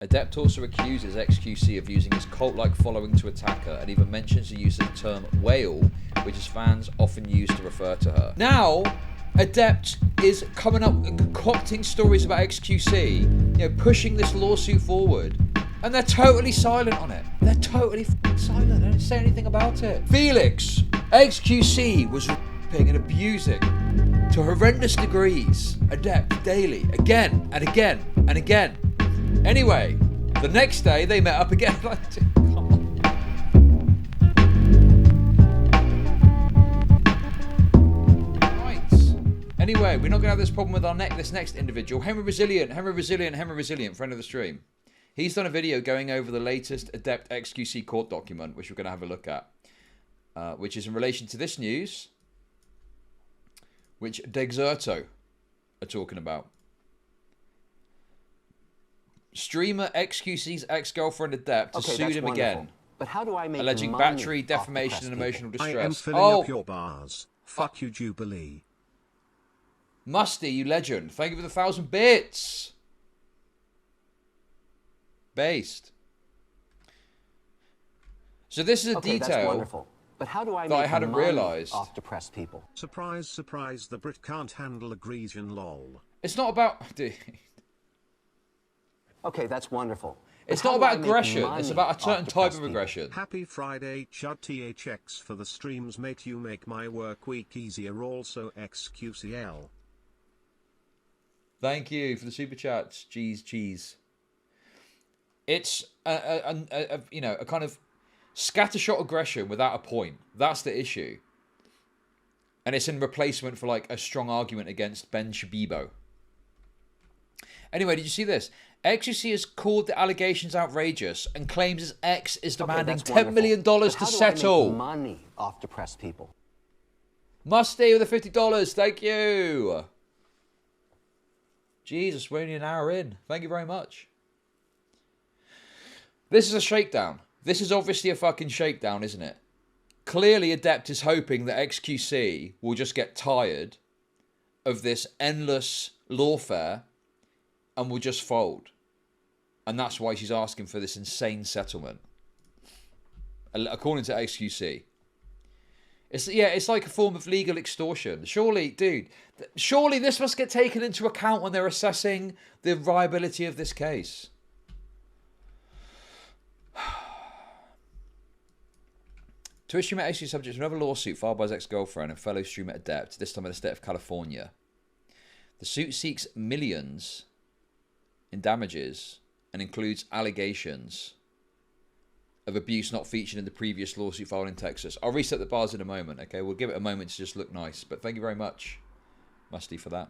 Adept also accuses XQC of using his cult-like following to attack her, and even mentions the use of the term whale, which his fans often use to refer to her. Now, Adept is coming up and concocting stories about XQC, you know, pushing this lawsuit forward, and they're totally silent on it. They're totally silent. They don't say anything about it. Felix, XQC was raping and abusing to horrendous degrees Adept daily, again and again and again. Anyway, the next day they met up again. Come on. Right. Anyway, we're not going to have this problem with this next individual. Henry Resilient, friend of the stream. He's done a video going over the latest Adept XQC court document, which we're going to have a look at, which is in relation to this news, which Dexerto are talking about. Streamer XQC's ex-girlfriend Adept has sued him again. But how do I make alleging money battery, defamation, and emotional distress. I am filling up your bars. Fuck you, Jubilee. Musty, you legend. Thank you for the 1,000 bits. Based. So this is a detail that's wonderful. But how do I that I hadn't realised. Off depressed people? Surprise, surprise, the Brit can't handle aggression, lol. It's not about... Dude. Okay, that's wonderful. It's not about aggression. It's about a certain type of aggression. Happy Friday, Chud THX for the streams, mate. You make my work week easier. Also, XQCL. Thank you for the super chats. Cheese. It's you know, a kind of scattershot aggression without a point. That's the issue. And it's in replacement for like a strong argument against Ben Shabibo. Anyway, did you see this? XQC has called the allegations outrageous and claims his ex is demanding $10 million to settle. I make money off depressed people? Musty with the $50. Thank you. Jesus, we're only an hour in. Thank you very much. This is a shakedown. This is obviously a fucking shakedown, isn't it? Clearly, Adept is hoping that XQC will just get tired of this endless lawfare and will just fold. And that's why she's asking for this insane settlement. According to XQC. It's like a form of legal extortion. Surely, dude, surely this must get taken into account when they're assessing the viability of this case. Twitch streamer XQC subject to another lawsuit filed by his ex-girlfriend and fellow streamer Adept, this time in the state of California. The suit seeks millions in damages and includes allegations of abuse not featured in the previous lawsuit filed in Texas. I'll reset the bars in a moment, okay? We'll give it a moment to just look nice. But thank you very much, Musty, for that.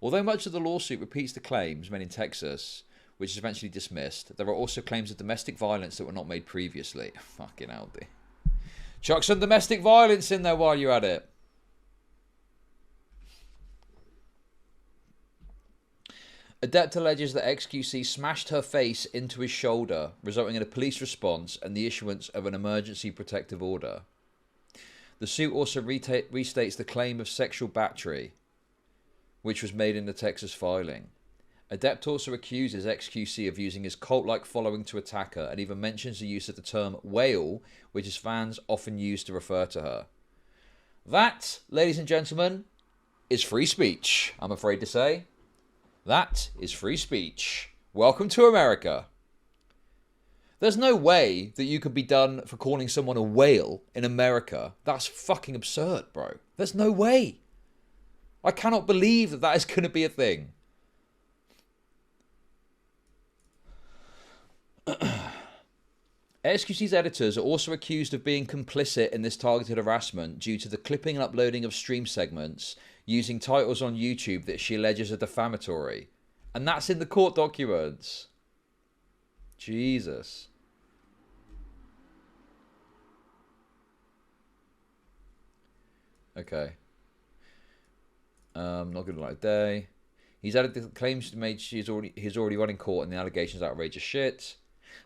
Although much of the lawsuit repeats the claims made in Texas, which is eventually dismissed, there are also claims of domestic violence that were not made previously. Fucking hell, dude. Chuck some domestic violence in there while you're at it. Adept alleges that XQC smashed her face into his shoulder, resulting in a police response and the issuance of an emergency protective order. The suit also restates the claim of sexual battery, which was made in the Texas filing. Adept also accuses XQC of using his cult-like following to attack her, and even mentions the use of the term whale, which his fans often use to refer to her. That, ladies and gentlemen, is free speech, I'm afraid to say. That is free speech. Welcome to America. There's no way that you could be done for calling someone a whale in America. That's fucking absurd, bro. There's no way. I cannot believe that that is going to be a thing. XQC's editors are also accused of being complicit in this targeted harassment due to the clipping and uploading of stream segments using titles on YouTube that she alleges are defamatory. And that's in the court documents. Jesus. Okay. Not good like day. He's added the claims made he's already running court and the allegations are outrageous shit.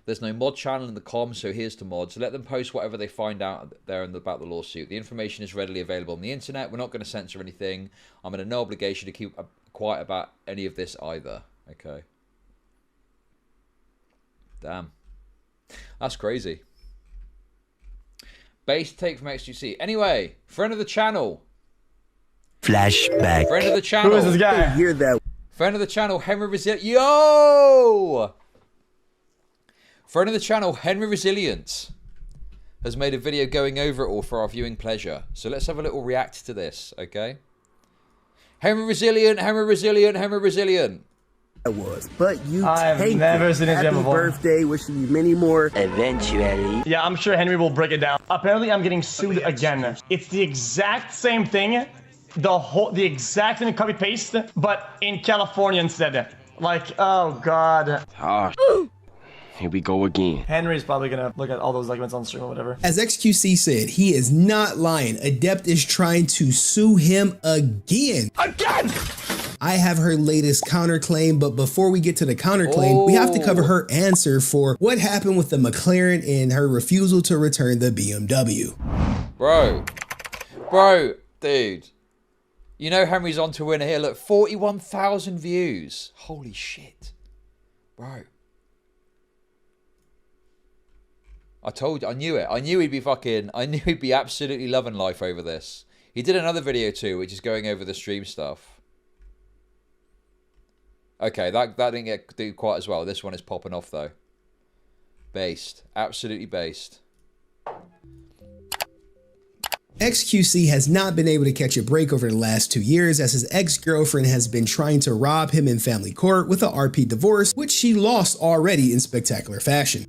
There's no mod channel in the com, so here's to mods. Let them post whatever they find out there about the lawsuit. The information is readily available on the internet. We're not going to censor anything. I'm under no obligation to keep quiet about any of this either. Okay. Damn. That's crazy. Base take from XQC. Anyway, friend of the channel. Flashback. Friend of the channel. Who is this guy? Hear that? Friend of the channel, Henry Resilient. Yo! Friend of the channel, Henry Resilient, has made a video going over it all for our viewing pleasure. So let's have a little react to this, okay? Henry Resilient, Henry Resilient, Henry Resilient. But you I've take never it. seen his Happy game before. birthday, wishing you many more. Eventually. Yeah, I'm sure Henry will break it down. Apparently, I'm getting sued again. It's the exact same thing, the exact same copy paste, but in California instead. Like, oh god. Oh, here we go again. Henry's probably gonna look at all those documents on stream or whatever. As XQC said, he is not lying. Adept is trying to sue him again. Again! I have her latest counterclaim, but before we get to the counterclaim, we have to cover her answer for what happened with the McLaren and her refusal to return the BMW. Bro, dude. You know Henry's on to win here. Look, 41,000 views. Holy shit. Bro. I told you, I knew it. I knew he'd be absolutely loving life over this. He did another video too, which is going over the stream stuff. Okay, that didn't do quite as well. This one is popping off though. Based. Absolutely based. XQC has not been able to catch a break over the last 2 years as his ex-girlfriend has been trying to rob him in family court with a RP divorce, which she lost already in spectacular fashion.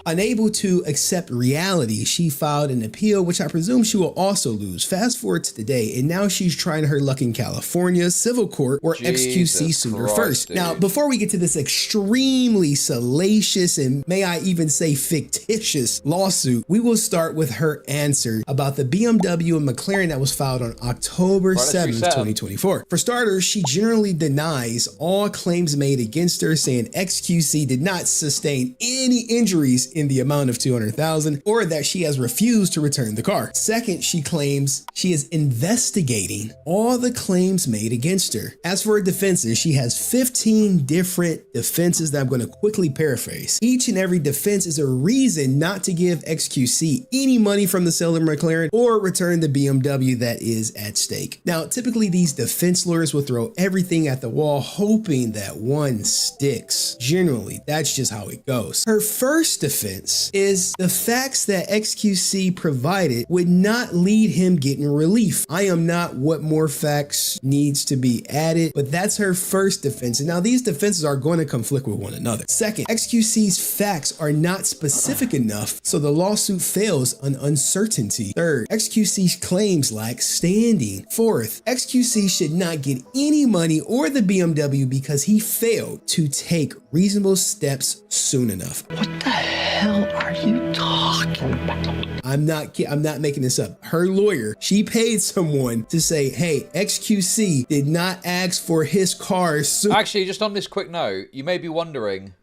Unable to accept reality, she filed an appeal, which I presume she will also lose. Fast forward to today, and now she's trying her luck in California civil court, where XQC sued her first. Dude. Now, before we get to this extremely salacious and may I even say fictitious lawsuit, we will start with her answer about the BMW and McLaren that was filed on October 7th, 2024. For starters, she generally denies all claims made against her, saying XQC did not sustain any injuries in the amount of $200,000 or that she has refused to return the car. Second, she claims she is investigating all the claims made against her. As for her defenses, she has 15 different defenses that I'm going to quickly paraphrase. Each and every defense is a reason not to give XQC any money from the sale of McLaren or return the BMW that is at stake. Now, typically these defense lawyers will throw everything at the wall, hoping that one sticks. Generally, that's just how it goes. Her first defense is the facts that XQC provided would not lead him getting relief. I am not what more facts needs to be added, but that's her first defense. And now these defenses are going to conflict with one another. Second, XQC's facts are not specific enough, so the lawsuit fails on uncertainty. Third, XQC's claims lack standing. Fourth, XQC should not get any money or the BMW because he failed to take reasonable steps soon enough. What the hell are you talking about? I'm not making this up. Her lawyer, she paid someone to say, hey, XQC did not ask for his car. Actually, just on this quick note, you may be wondering,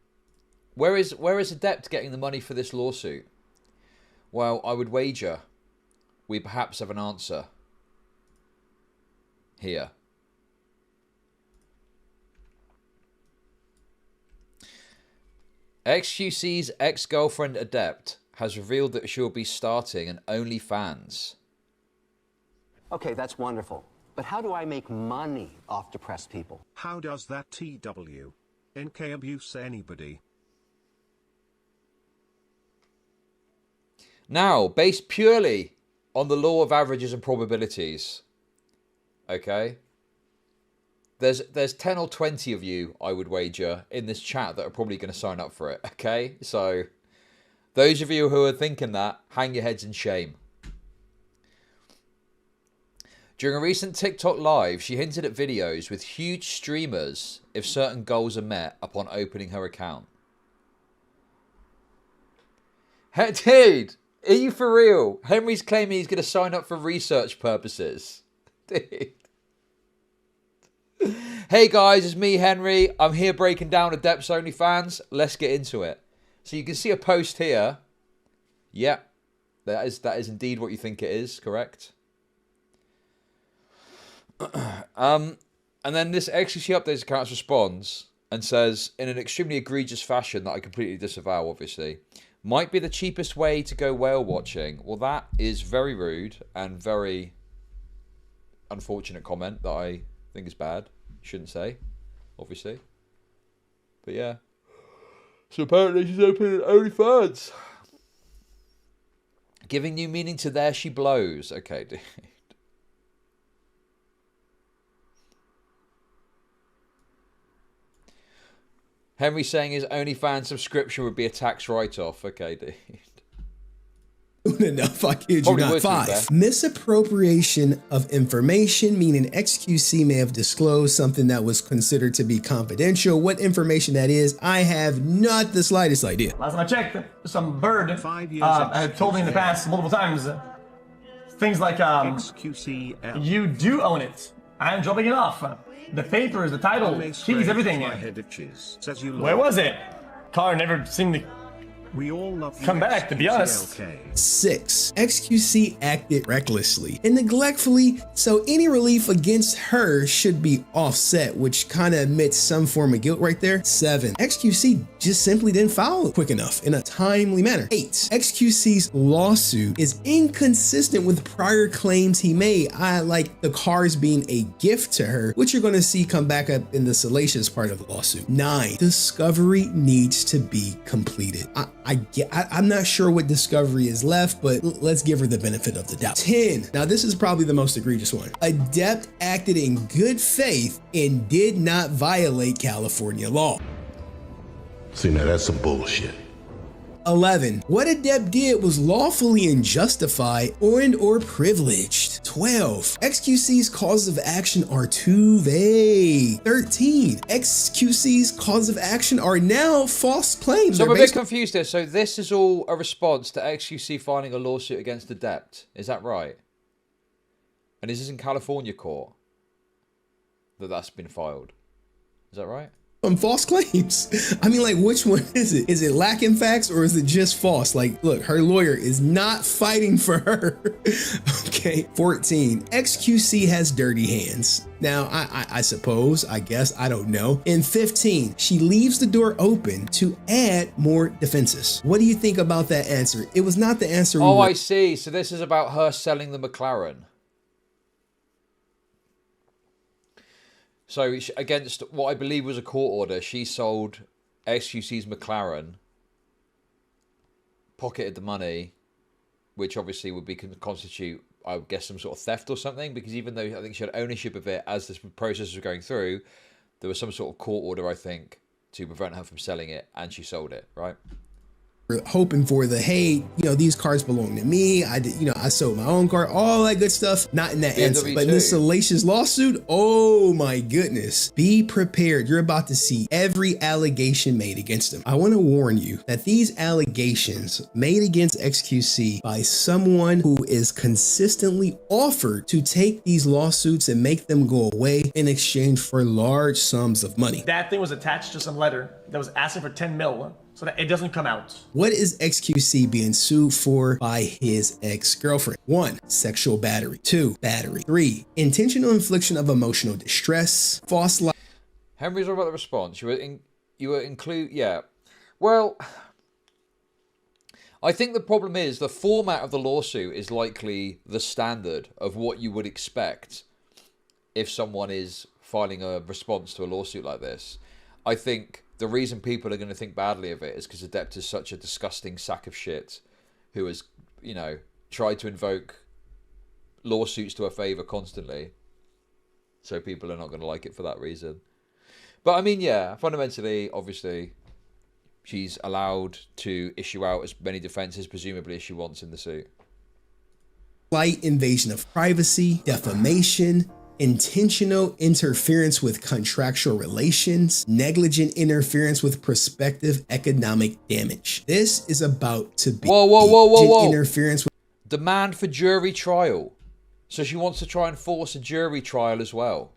where is Adept getting the money for this lawsuit? Well, I would wager we perhaps have an answer here. XQC's ex-girlfriend Adept has revealed that she'll be starting an OnlyFans. Okay, that's wonderful. But how do I make money off depressed people? How does that TW? NK abuse anybody? Now, based purely on the law of averages and probabilities, okay? There's 10 or 20 of you, I would wager, in this chat that are probably going to sign up for it, okay? So, those of you who are thinking that, hang your heads in shame. During a recent TikTok live, she hinted at videos with huge streamers if certain goals are met upon opening her account. Hey, dude, are you for real? Henry's claiming he's going to sign up for research purposes. Dude. Hey guys, it's me, Henry. I'm here breaking down Adept's OnlyFans. Let's get into it. So you can see a post here. Yep, that is indeed what you think it is, correct? And then this XQC Updates account responds, and says, in an extremely egregious fashion that I completely disavow, obviously, might be the cheapest way to go whale watching. Well, that is very rude and very unfortunate comment that I think is bad. Shouldn't say, obviously. But yeah. So apparently she's opening OnlyFans. Giving new meaning to There She Blows. Okay, dude. Henry saying his OnlyFans subscription would be a tax write-off. Okay, dude. Enough, I kid you not. 5. Misappropriation of information, meaning XQC may have disclosed something that was considered to be confidential. What information that is, I have not the slightest idea. Last time I checked, some bird had told me in the past multiple times things like, XQC you do own it. I'm dropping it off. The papers, the title, keys, everything. Where was it? Car never seemed to We all love come back, to be honest. 6. XQC acted recklessly and neglectfully, so any relief against her should be offset, which kind of admits some form of guilt right there. 7. XQC just simply didn't file quick enough in a timely manner. 8. XQC's lawsuit is inconsistent with prior claims he made, like the cars being a gift to her, which you're going to see come back up in the salacious part of the lawsuit. 9. Discovery needs to be completed. I'm not sure what discovery is left, but let's give her the benefit of the doubt. 10. Now this is probably the most egregious one. Adept acted in good faith and did not violate California law. See, now that's some bullshit. 11. What Adept did was lawfully and justified or privileged. 12. XQC's causes of action are too vague. 13. XQC's causes of action are now false claims. So I'm a bit confused here. So this is all a response to XQC filing a lawsuit against Adept. Is that right? And is this in California court that's been filed? Is that right? False claims. I mean, like, which one is it? Is it lacking facts or is it just false? Like, look, her lawyer is not fighting for her. Okay. 14. XQC has dirty hands. Now, I suppose, I guess, I don't know. And 15, she leaves the door open to add more defenses. What do you think about that answer? It was not the answer. Oh, I see. So this is about her selling the McLaren. So against what I believe was a court order, she sold XQC's McLaren, pocketed the money, which obviously would be constitute, I would guess, some sort of theft or something, because even though I think she had ownership of it as this process was going through, there was some sort of court order, I think, to prevent her from selling it, and she sold it, right? Hoping for the, hey, these cars belong to me. I sold my own car, all that good stuff. Not in that answer, but in this salacious lawsuit, oh my goodness. Be prepared. You're about to see every allegation made against him. I want to warn you that these allegations made against XQC by someone who is consistently offered to take these lawsuits and make them go away in exchange for large sums of money. That thing was attached to some letter that was asking for 10 mil. So that it doesn't come out. What is XQC being sued for by his ex-girlfriend? 1. Sexual battery. 2. Battery. 3. Intentional infliction of emotional distress. False life. Henry's all about the response. Yeah. Well, I think the problem is the format of the lawsuit is likely the standard of what you would expect if someone is filing a response to a lawsuit like this. I think the reason people are going to think badly of it is because Adept is such a disgusting sack of shit who has, tried to invoke lawsuits to her favour constantly. So people are not going to like it for that reason. But I mean, yeah, fundamentally, obviously, she's allowed to issue out as many defences, presumably, as she wants in the suit. Slight invasion of privacy, defamation, intentional interference with contractual relations, negligent interference with prospective economic damage. This is about to be whoa. Interference with demand for jury trial. So she wants to try and force a jury trial as well.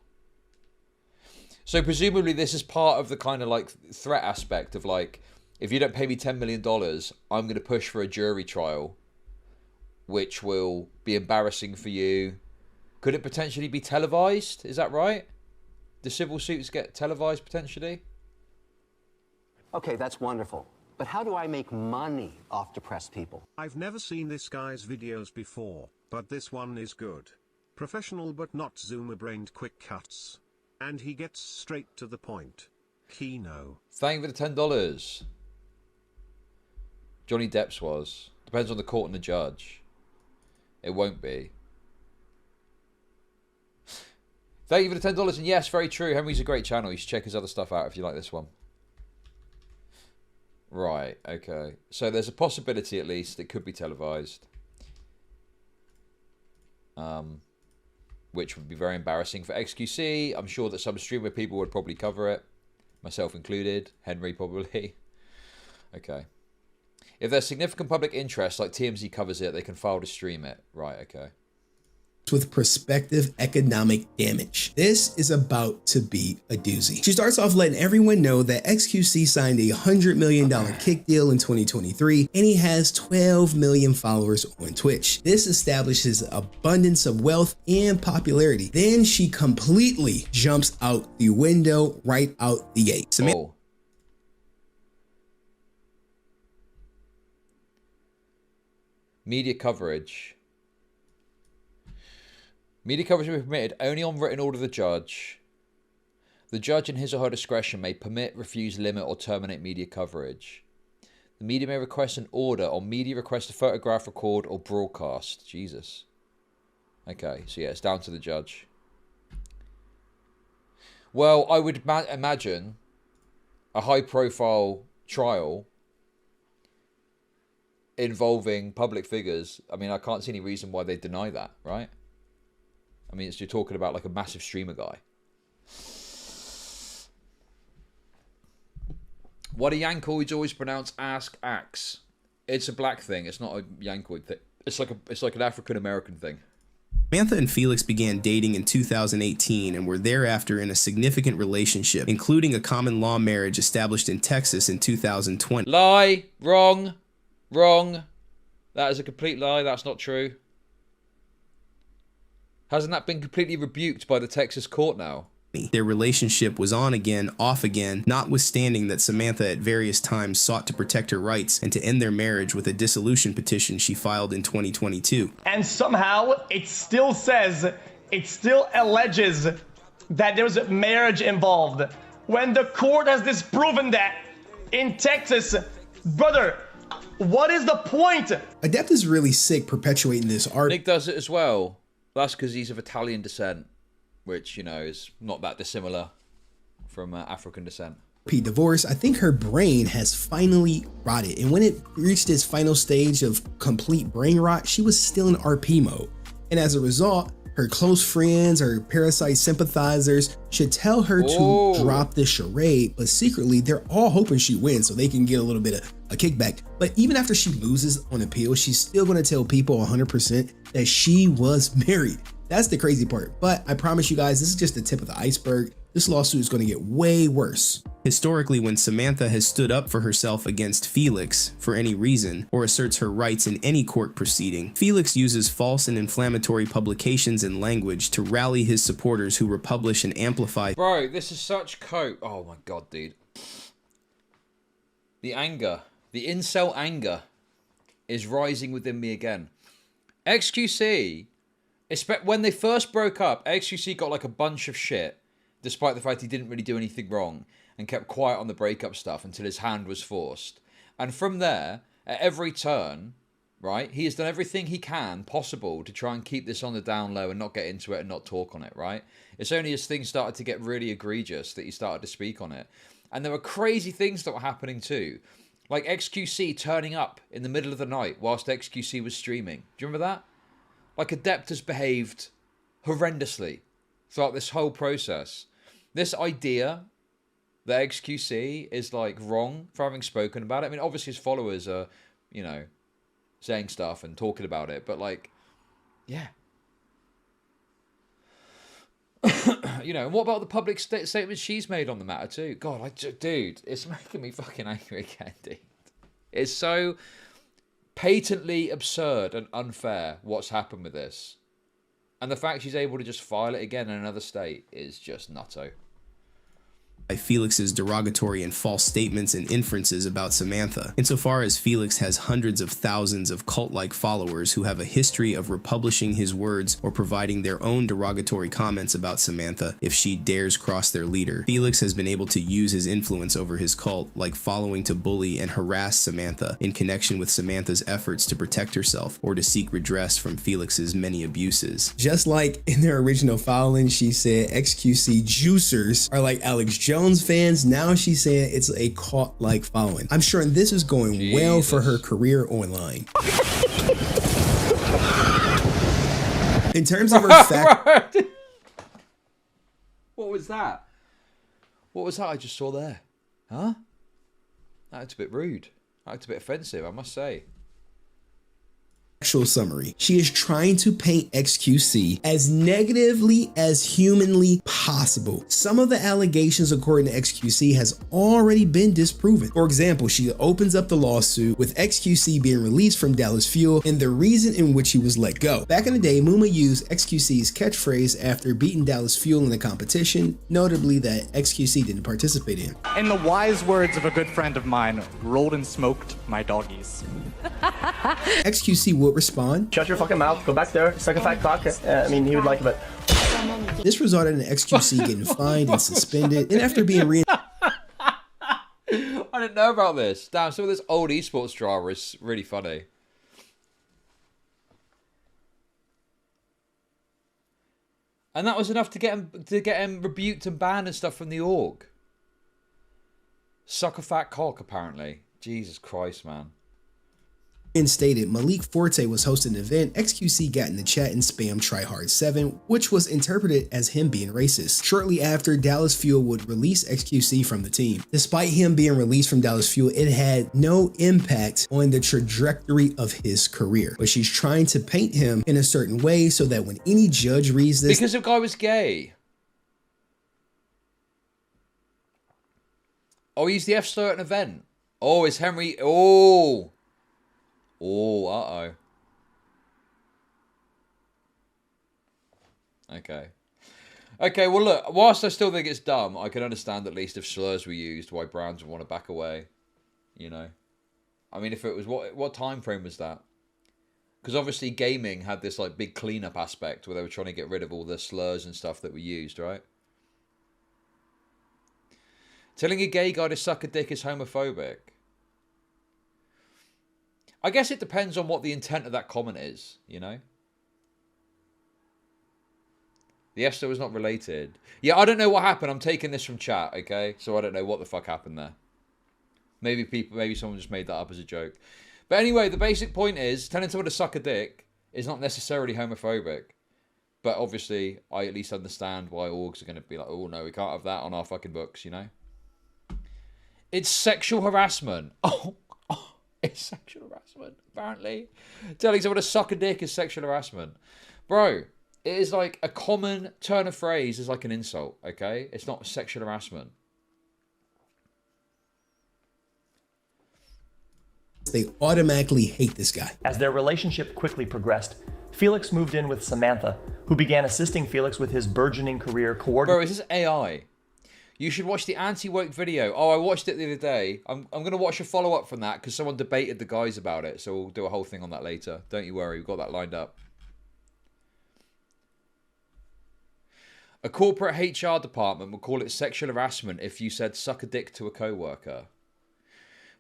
So presumably this is part of the kind of like threat aspect of like, if you don't pay me $10 million, I'm going to push for a jury trial, which will be embarrassing for you. Could it potentially be televised? Is that right? Do civil suits get televised potentially? Okay, that's wonderful. But how do I make money off depressed people? I've never seen this guy's videos before, but this one is good. Professional but not zoomer-brained quick cuts. And he gets straight to the point. Kino. Thank you for the $10. Johnny Depp's was. Depends on the court and the judge. It won't be. Thank you for the $10. And yes, very true. Henry's a great channel. You should check his other stuff out if you like this one. Right, okay. So there's a possibility, at least, it could be televised. Which would be very embarrassing for XQC. I'm sure that some streamer people would probably cover it. Myself included. Henry probably. Okay. If there's significant public interest, like TMZ covers it, they can file to stream it. Right, okay. With prospective economic damage. This is about to be a doozy. She starts off letting everyone know that XQC signed a $100 million kick deal in 2023, and he has 12 million followers on Twitch. This establishes abundance of wealth and popularity. Then she completely jumps out the window right out the gate. Oh. Media coverage. Media coverage will be permitted only on written order of the judge. The judge in his or her discretion may permit, refuse, limit, or terminate media coverage. The media may request an order on media request to photograph, record, or broadcast. Jesus. Okay, so yeah, it's down to the judge. Well, I would imagine a high-profile trial involving public figures. I mean, I can't see any reason why they deny that, right? I mean, you're talking about like a massive streamer guy. Why do Yankoids always pronounce ask axe? It's a black thing. It's not a Yankoid thing. It's like an African American thing. Samantha and Felix began dating in 2018 and were thereafter in a significant relationship, including a common law marriage established in Texas in 2020. Lie. Wrong. Wrong. That is a complete lie. That's not true. Hasn't that been completely rebuked by the Texas court now? Their relationship was on again, off again, notwithstanding that Samantha at various times sought to protect her rights and to end their marriage with a dissolution petition she filed in 2022. And somehow it still says, it still alleges that there's a marriage involved. When the court has disproven that in Texas, brother, what is the point? Adept is really sick perpetuating this art. Nick does it as well. That's because he's of Italian descent, which, you know, is not that dissimilar from African descent. Divorce, I think her brain has finally rotted. And when it reached its final stage of complete brain rot, she was still in RP mode. And as a result, her close friends or parasite sympathizers should tell her to drop this charade, but secretly they're all hoping she wins so they can get a little bit of a kickback. But even after she loses on appeal, she's still going to tell people 100% that she was married. That's the crazy part. But I promise you guys, this is just the tip of the iceberg. This lawsuit is going to get way worse. Historically, when Samantha has stood up for herself against Felix for any reason or asserts her rights in any court proceeding, Felix uses false and inflammatory publications and language to rally his supporters who republish and amplify. Bro, this is such coke. Oh my god, dude. The anger, the incel anger is rising within me again. XQC, when they first broke up, XQC got like a bunch of shit, despite the fact he didn't really do anything wrong, and kept quiet on the breakup stuff until his hand was forced. And from there, at every turn, right, he has done everything he can possible to try and keep this on the down low and not get into it and not talk on it, right? It's only as things started to get really egregious that he started to speak on it. And there were crazy things that were happening too. Like XQC turning up in the middle of the night whilst XQC was streaming. Do you remember that? Like Adept has behaved horrendously throughout this whole process. This idea that XQC is like wrong for having spoken about it. I mean, obviously his followers are, you know, saying stuff and talking about it, but like, yeah. You know, and what about the public statements she's made on the matter too? God, dude, it's making me fucking angry again, dude. It's so patently absurd and unfair what's happened with this. And the fact she's able to just file it again in another state is just nutto. Felix's derogatory and false statements and inferences about Samantha. Insofar as Felix has hundreds of thousands of cult-like followers who have a history of republishing his words or providing their own derogatory comments about Samantha if she dares cross their leader, Felix has been able to use his influence over his cult, like following to bully and harass Samantha in connection with Samantha's efforts to protect herself or to seek redress from Felix's many abuses. Just like in their original filing, she said XQC juicers are like Alex Jones fans. Now she's saying it's a cult-like following. I'm sure this is going well for her career online. In terms of her fact, what was that? What was that I just saw there? Huh? That's a bit rude. That's a bit offensive, I must say. Actual summary. She is trying to paint XQC as negatively as humanly possible. Some of the allegations, according to XQC, has already been disproven. For example, she opens up the lawsuit with XQC being released from Dallas Fuel and the reason in which he was let go. Back in the day, Muma used XQC's catchphrase after beating Dallas Fuel in the competition, notably that XQC didn't participate in. In the wise words of a good friend of mine, rolled and smoked my doggies. XQC would respond, Shut your fucking mouth, go back there, suck a fat cock. I mean, he would like it, but... This resulted in XQC getting fined and suspended, and after being I didn't know about this. Damn, some of this old esports drama is really funny. And that was enough to get him rebuked and banned and stuff from the org. Suck a fat cock, apparently. Jesus Christ, man. Stated Malik Forte was hosting an event, XQC got in the chat and spammed tryhard7, which was interpreted as him being racist. Shortly after, Dallas Fuel would release XQC from the team. Despite him being released from Dallas Fuel, it had no impact on the trajectory of his career. But she's trying to paint him in a certain way so that when any judge reads this... Because the guy was gay. Oh, he's the F-slur at an event. Oh, it's Henry... Oh... Oh, uh-oh. Okay. Okay, well, look, whilst I still think it's dumb, I can understand at least if slurs were used, why brands would want to back away. You know? I mean, if it was... What time frame was that? Because obviously gaming had this, like, big cleanup aspect where they were trying to get rid of all the slurs and stuff that were used, right? Telling a gay guy to suck a dick is homophobic. I guess it depends on what the intent of that comment is, you know? The Esther was not related. Yeah, I don't know what happened. I'm taking this from chat, okay? So I don't know what the fuck happened there. Maybe someone just made that up as a joke. But anyway, the basic point is, telling someone to suck a dick is not necessarily homophobic. But obviously, I at least understand why orgs are going to be like, oh no, we can't have that on our fucking books, you know? It's sexual harassment. Oh. It's sexual harassment, apparently. Telling someone to suck a dick is sexual harassment. Bro, it is like a common turn of phrase is like an insult, okay? It's not sexual harassment. They automatically hate this guy. As their relationship quickly progressed, Felix moved in with Samantha, who began assisting Felix with his burgeoning career Bro, is this AI? You should watch the anti-woke video. Oh, I watched it the other day. I'm going to watch a follow-up from that because someone debated the guys about it. So we'll do a whole thing on that later. Don't you worry. We've got that lined up. A corporate HR department would call it sexual harassment if you said suck a dick to a co-worker.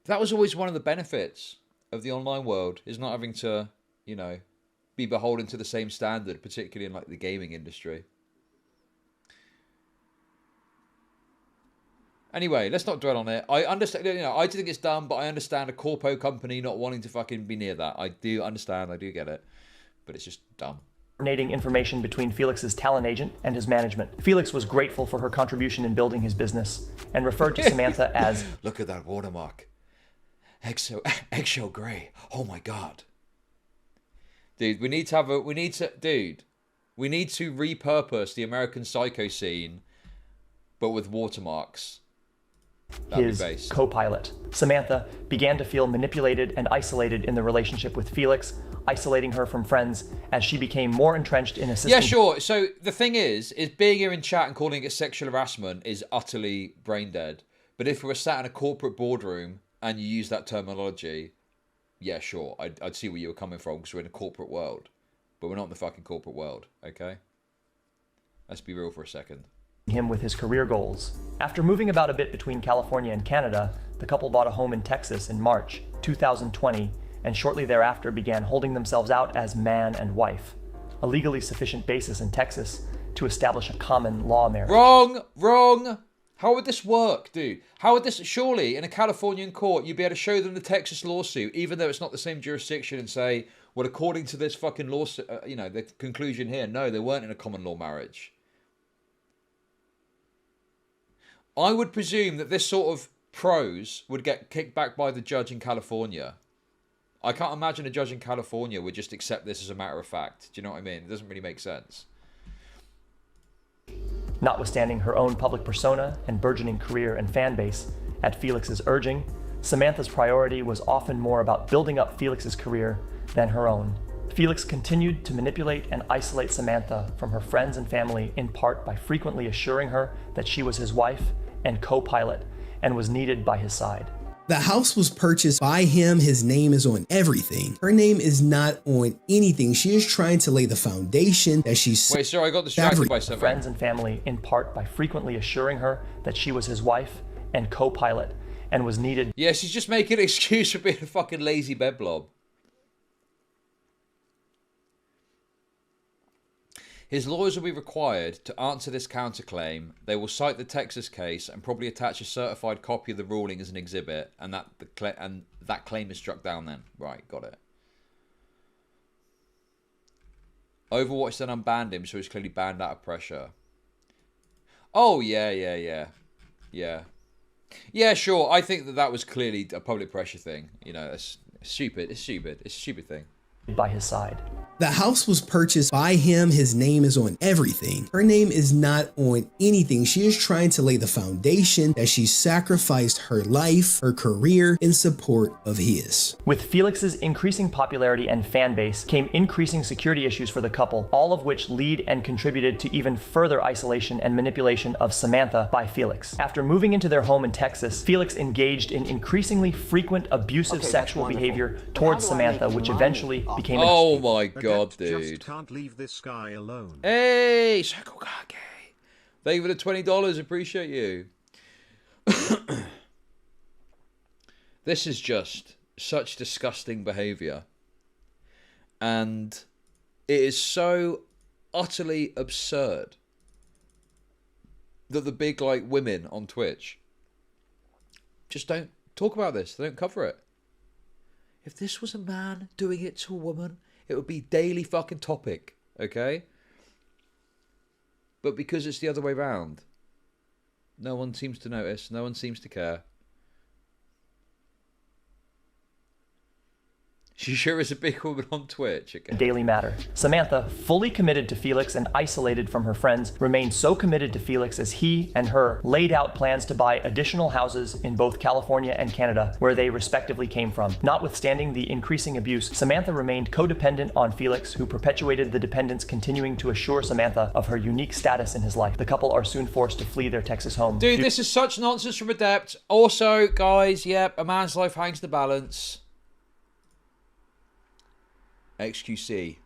That was always one of the benefits of the online world, is not having to, you know, be beholden to the same standard, particularly in like the gaming industry. Anyway, let's not dwell on it. I understand, you know, I do think it's dumb, but I understand a corpo company not wanting to fucking be near that. I do understand, I do get it. But it's just dumb. Coordinating information between Felix's talent agent and his management. Felix was grateful for her contribution in building his business and referred to Samantha as... Look at that watermark. Eggshell grey. Oh my god. Dude, we need to repurpose the American Psycho scene, but with watermarks. his co-pilot. Samantha began to feel manipulated and isolated in the relationship with Felix, isolating her from friends as she became more entrenched in assisting. Yeah, sure. So the thing is being here in chat and calling it sexual harassment is utterly brain dead. But if we were sat in a corporate boardroom and you use that terminology, yeah, sure, I'd see where you were coming from because we're in a corporate world. But we're not in the fucking corporate world, okay? Let's be real for a second. Him with his career goals. After moving about a bit between California and Canada, the couple bought a home in Texas in March 2020, and shortly thereafter began holding themselves out as man and wife, a legally sufficient basis in Texas to establish a common law marriage. Wrong! How would this work, dude? How would this, surely in a Californian court, you'd be able to show them the Texas lawsuit, even though it's not the same jurisdiction, and say, well, according to this fucking lawsuit, the conclusion here, no, they weren't in a common law marriage. I would presume that this sort of prose would get kicked back by the judge in California. I can't imagine a judge in California would just accept this as a matter of fact. Do you know what I mean? It doesn't really make sense. Notwithstanding her own public persona and burgeoning career and fan base, at Felix's urging, Samantha's priority was often more about building up Felix's career than her own. Felix continued to manipulate and isolate Samantha from her friends and family, in part by frequently assuring her that she was his wife and co-pilot and was needed by his side. The house was purchased by him. His name is on everything. Her name is not on anything. She is trying to lay the foundation that she's... Wait, sorry, I got distracted by something. Friends and family, in part by frequently assuring her that she was his wife and co-pilot and was needed... Yeah, she's just making an excuse for being a fucking lazy bed blob. His lawyers will be required to answer this counterclaim. They will cite the Texas case and probably attach a certified copy of the ruling as an exhibit, and that claim is struck down then. Right, got it. Overwatch then unbanned him, so he's clearly banned out of pressure. Oh, yeah. Yeah, sure. I think that was clearly a public pressure thing. It's stupid. It's a stupid thing. By his side. The house was purchased by him. His name is on everything. Her name is not on anything. She is trying to lay the foundation that she sacrificed her life, her career in support of his. With Felix's increasing popularity and fan base came increasing security issues for the couple, all of which lead and contributed to even further isolation and manipulation of Samantha by Felix. After moving into their home in Texas, Felix engaged in increasingly frequent abusive sexual behavior towards Samantha, which eventually became... Oh my god, dude. Just can't leave this guy alone. Hey, Sakokage. Thank you for the $20. Appreciate you. This is just such disgusting behavior. And it is so utterly absurd that the big, women on Twitch just don't talk about this. They don't cover it. If this was a man doing it to a woman, it would be daily fucking topic, okay? But because it's the other way round, no one seems to notice, no one seems to care. She sure is a big woman on Twitch. Okay. Daily Matter. Samantha, fully committed to Felix and isolated from her friends, remained so committed to Felix as he and her laid out plans to buy additional houses in both California and Canada, where they respectively came from. Notwithstanding the increasing abuse, Samantha remained codependent on Felix, who perpetuated the dependence, continuing to assure Samantha of her unique status in his life. The couple are soon forced to flee their Texas home. Dude, this is such nonsense from Adept. Also, guys, yep, a man's life hangs in the balance. XQC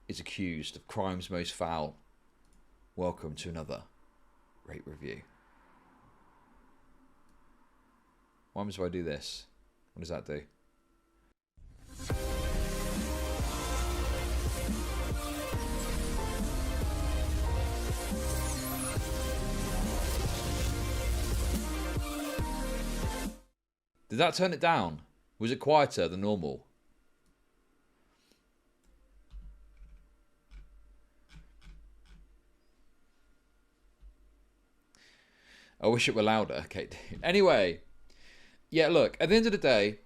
is accused of crimes most foul. Welcome to another rate review. What happens if I do this? What does that do? Did that turn it down? Was it quieter than normal? I wish it were louder. Okay. Anyway, yeah, look, at the end of the day,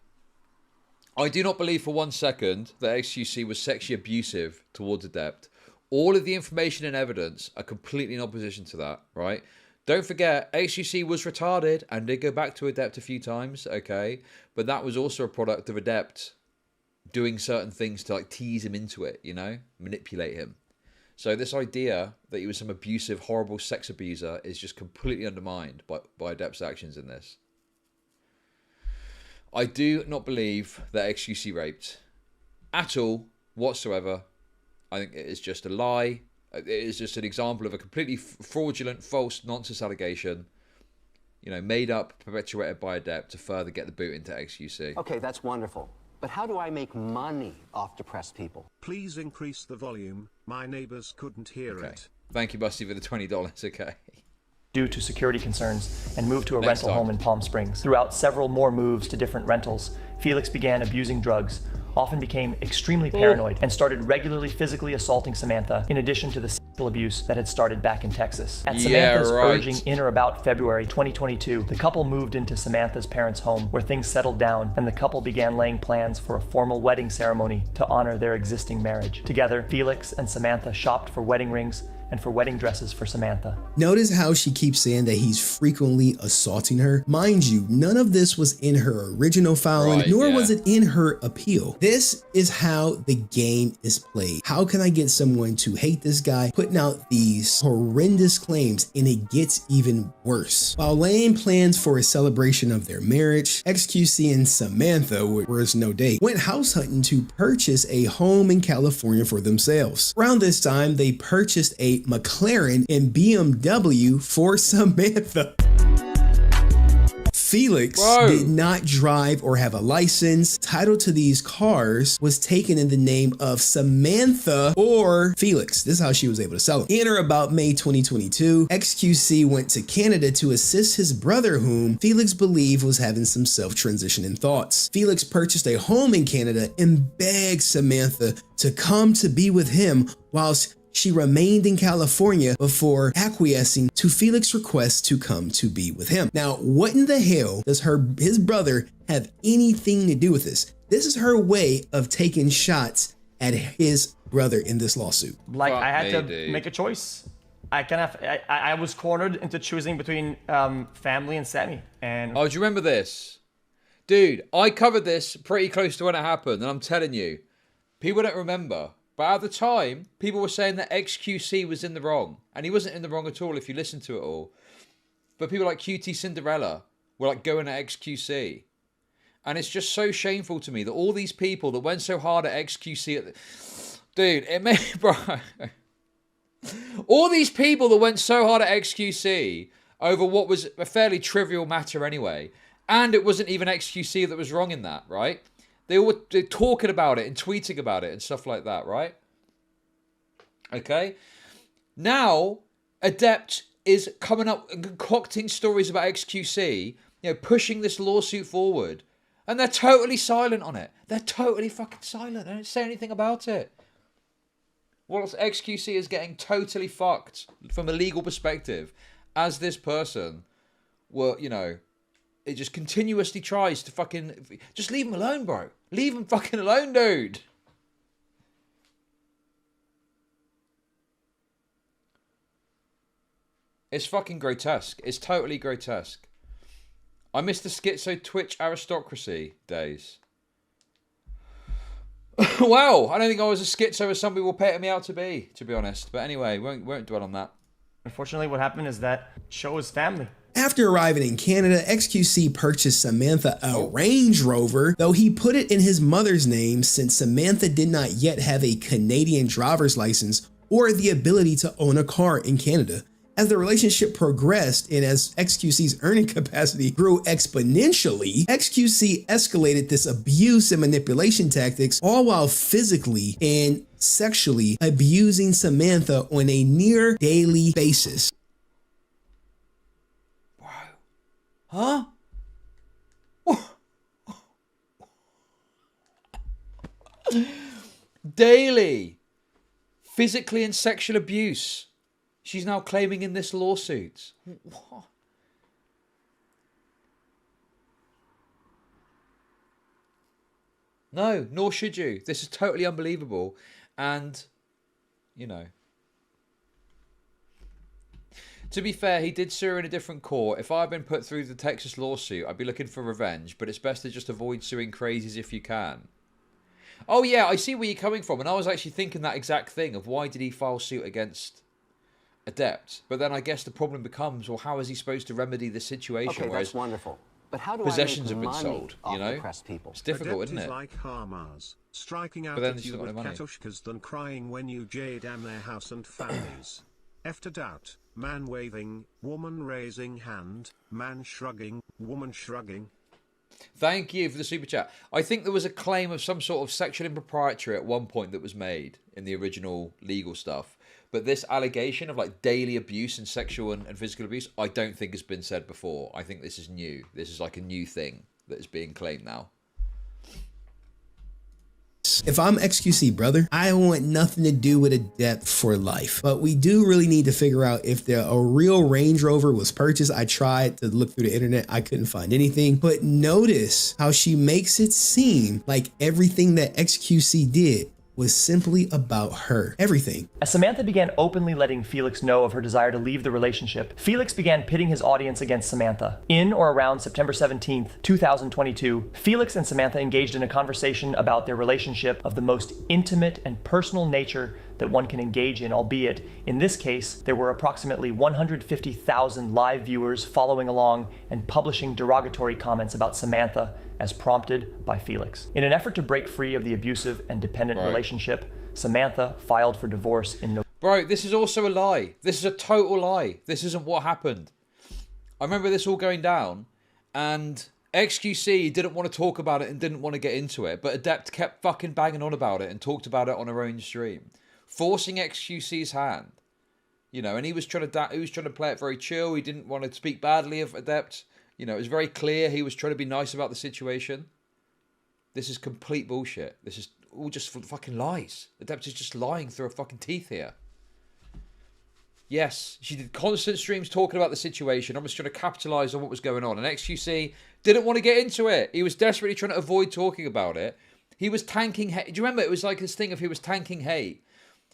I do not believe for 1 second that XQC was sexually abusive towards Adept. All of the information and evidence are completely in opposition to that, right? Don't forget, XQC was retarded and did go back to Adept a few times, okay? But that was also a product of Adept doing certain things to like tease him into it, you know? Manipulate him. So this idea that he was some abusive, horrible sex abuser is just completely undermined by Adept's actions in this. I do not believe that XQC raped at all, whatsoever. I think it is just a lie. It is just an example of a completely fraudulent, false, nonsense allegation, you know, made up, perpetuated by Adept to further get the boot into XQC. Okay, that's wonderful. But how do I make money off depressed people? Please increase the volume. My neighbors couldn't hear it. Thank you, Busty, for the $20. Okay. Due to security concerns and moved to a Next rental time. home in Palm Springs. Throughout several more moves to different rentals, Felix began abusing drugs, often became extremely paranoid, and started regularly physically assaulting Samantha, in addition to the sexual abuse that had started back in Texas. At Samantha's urging in or about February 2022, the couple moved into Samantha's parents' home, where things settled down, and the couple began laying plans for a formal wedding ceremony to honor their existing marriage. Together, Felix and Samantha shopped for wedding rings and for wedding dresses for Samantha. Notice how she keeps saying that he's frequently assaulting her. Mind you, none of this was in her original filing, nor was it in her appeal. This is how the game is played. How can I get someone to hate this guy, putting out these horrendous claims, and it gets even worse? While laying plans for a celebration of their marriage, XQC and Samantha, where is no date, went house hunting to purchase a home in California for themselves. Around this time, they purchased a McLaren and BMW for Samantha. Felix did not drive or have a license. Title to these cars was taken in the name of Samantha or Felix. This is how she was able to sell them. In or about May 2022, XQC went to Canada to assist his brother, whom Felix believed was having some self-transitioning thoughts. Felix purchased a home in Canada and begged Samantha to come to be with him whilst she remained in California before acquiescing to Felix's request to come to be with him. Now, what in the hell does his brother have anything to do with this? This is her way of taking shots at his brother in this lawsuit. Like, I had to make a choice. I was cornered into choosing between family and Sammy. And oh, do you remember this? Dude, I covered this pretty close to when it happened, and I'm telling you, people don't remember. But at the time, people were saying that XQC was in the wrong. And he wasn't in the wrong at all if you listen to it all. But people like QT Cinderella were like going at XQC. And it's just so shameful to me that all these people that went so hard at XQC... Dude, it made... Bro. All these people that went so hard at XQC over what was a fairly trivial matter anyway. And it wasn't even XQC that was wrong in that, right? They're talking about it and tweeting about it and stuff like that, right? Okay. Now, Adept is coming up and concocting stories about XQC, you know, pushing this lawsuit forward. And they're totally silent on it. They're totally fucking silent. They don't say anything about it. Whilst XQC is getting totally fucked from a legal perspective, as this person were, you know, it just continuously tries to fucking... Just leave him alone, bro. Leave him fucking alone, dude. It's fucking grotesque. It's totally grotesque. I miss the schizo Twitch aristocracy days. Wow, I don't think I was as schizo as some people painted me out to be honest. But anyway, won't dwell on that. Unfortunately, what happened is that show is family. After arriving in Canada, XQC purchased Samantha a Range Rover, though he put it in his mother's name since Samantha did not yet have a Canadian driver's license or the ability to own a car in Canada. As the relationship progressed and as XQC's earning capacity grew exponentially, XQC escalated this abuse and manipulation tactics, all while physically and sexually abusing Samantha on a near daily basis. Huh? Daily. Physically and sexual abuse. She's now claiming in this lawsuit. What? No, nor should you. This is totally unbelievable. And, you know. To be fair, he did sue her in a different court. If I had been put through the Texas lawsuit, I'd be looking for revenge, but it's best to just avoid suing crazies if you can. Oh yeah, I see where you're coming from, and I was actually thinking that exact thing of why did he file suit against Adept? But then I guess the problem becomes, well, how is he supposed to remedy the situation? Okay, that's wonderful. But how do possessions I make have been money sold, you know? people? It's difficult, Adept isn't it? Like Hamas, striking out But then at she's you got no with money. katushkas than crying when you jam their house and families. Effed out, man waving, woman raising hand, man shrugging, woman shrugging. Thank you for the super chat. I think there was a claim of some sort of sexual impropriety at one point that was made in the original legal stuff. But this allegation of like daily abuse and sexual and physical abuse, I don't think has been said before. I think this is new. This is like a new thing that is being claimed now. If I'm XQC, brother, I want nothing to do with Adept for life. But we do really need to figure out if a real Range Rover was purchased. I tried to look through the internet. I couldn't find anything. But notice how she makes it seem like everything that XQC did was simply about her. Everything. As Samantha began openly letting Felix know of her desire to leave the relationship, Felix began pitting his audience against Samantha. In or around September 17th, 2022, Felix and Samantha engaged in a conversation about their relationship of the most intimate and personal nature that one can engage in, albeit, in this case, there were approximately 150,000 live viewers following along and publishing derogatory comments about Samantha as prompted by Felix. In an effort to break free of the abusive and dependent relationship, Samantha filed for divorce in November. Bro, this is also a lie. This is a total lie. This isn't what happened. I remember this all going down, and XQC didn't want to talk about it and didn't want to get into it, but Adept kept fucking banging on about it and talked about it on her own stream, forcing XQC's hand. You know, and he was trying to play it very chill. He didn't want to speak badly of Adept. You know, it was very clear he was trying to be nice about the situation. This is complete bullshit. This is all just fucking lies. Adept is just lying through her fucking teeth here. Yes, she did constant streams talking about the situation. I was trying to capitalise on what was going on. And XQC didn't want to get into it. He was desperately trying to avoid talking about it. He was tanking hate. Do you remember? It was like this thing of he was tanking hate.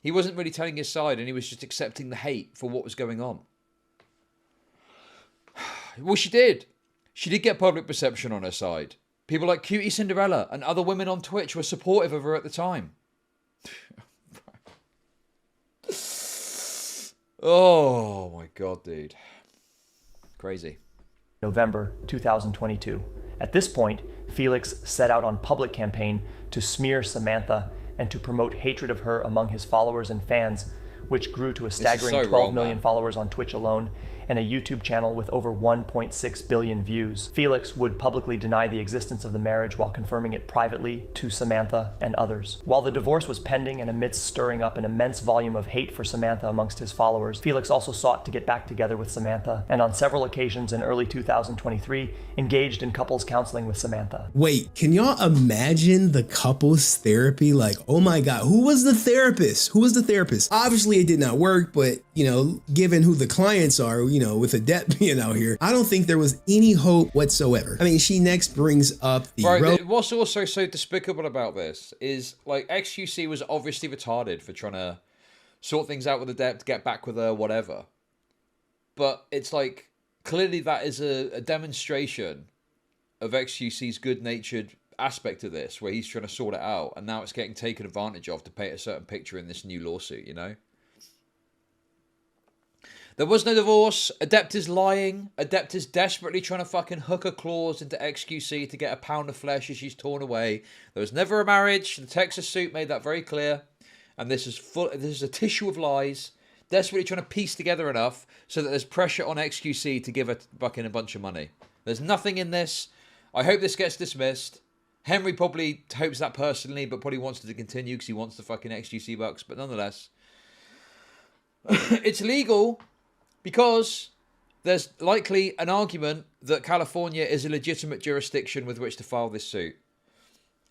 He wasn't really telling his side and he was just accepting the hate for what was going on. Well, she did. She did get public perception on her side. People like Cutie Cinderella and other women on Twitch were supportive of her at the time. Oh my god, dude. Crazy. November 2022. At this point, Felix set out on public campaign to smear Samantha and to promote hatred of her among his followers and fans, which grew to a staggering 12 million followers on Twitch alone and a YouTube channel with over 1.6 billion views. Felix would publicly deny the existence of the marriage while confirming it privately to Samantha and others. While the divorce was pending and amidst stirring up an immense volume of hate for Samantha amongst his followers, Felix also sought to get back together with Samantha, and on several occasions in early 2023, engaged in couples counseling with Samantha. Wait, can y'all imagine the couples therapy? Like, oh my God, who was the therapist? Who was the therapist? Obviously it did not work, but you know, given who the clients are, you know, with Adept being out here, I don't think there was any hope whatsoever. I mean, she next brings up the... Right, what's also so despicable about this is, like, XQC was obviously retarded for trying to sort things out with Adept, get back with her, whatever. But it's like, clearly that is a demonstration of XQC's good-natured aspect of this, where he's trying to sort it out, and now it's getting taken advantage of to paint a certain picture in this new lawsuit, you know? There was no divorce. Adept is lying. Adept is desperately trying to fucking hook her claws into XQC to get a pound of flesh as she's torn away. There was never a marriage. The Texas suit made that very clear. And this is a tissue of lies. Desperately trying to piece together enough so that there's pressure on XQC to give her fucking a bunch of money. There's nothing in this. I hope this gets dismissed. Henry probably hopes that personally, but probably wants it to continue because he wants the fucking XQC bucks. But nonetheless, it's legal. Because there's likely an argument that California is a legitimate jurisdiction with which to file this suit.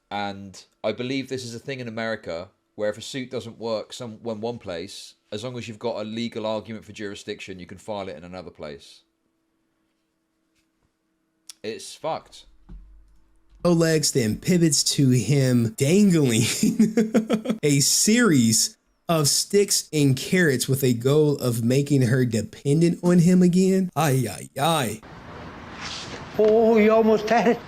And I believe this is a thing in America where if a suit doesn't work one place, as long as you've got a legal argument for jurisdiction, you can file it in another place. It's fucked. Rolex then pivots to him dangling a series of sticks and carrots with a goal of making her dependent on him again. Ay, ay, ay. Oh, you almost had it.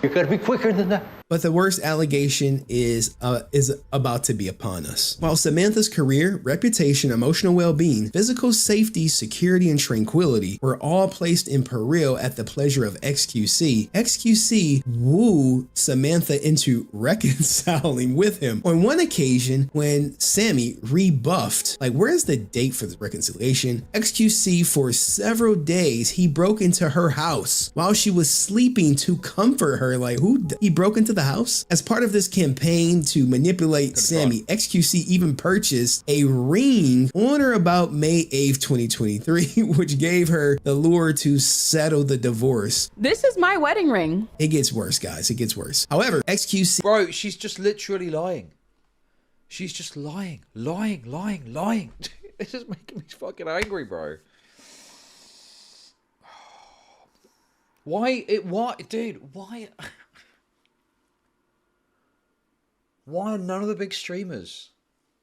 You gotta be quicker than that. But the worst allegation is about to be upon us. While Samantha's career, reputation, emotional well-being, physical safety, security, and tranquility were all placed in peril at the pleasure of XQC, XQC wooed Samantha into reconciling with him. On one occasion, when Sammy rebuffed, like, where's the date for this reconciliation? XQC, for several days, he broke into her house while she was sleeping to comfort her. Like, he broke into the house? As part of this campaign to manipulate Sammy, XQC even purchased a ring on or about May 8th, 2023, which gave her the lure to settle the divorce. This is my wedding ring. It gets worse, guys. It gets worse. However, XQC... Bro, she's just literally lying. She's just lying. This is making me fucking angry, bro. Why? Dude, why... Why are none of the big streamers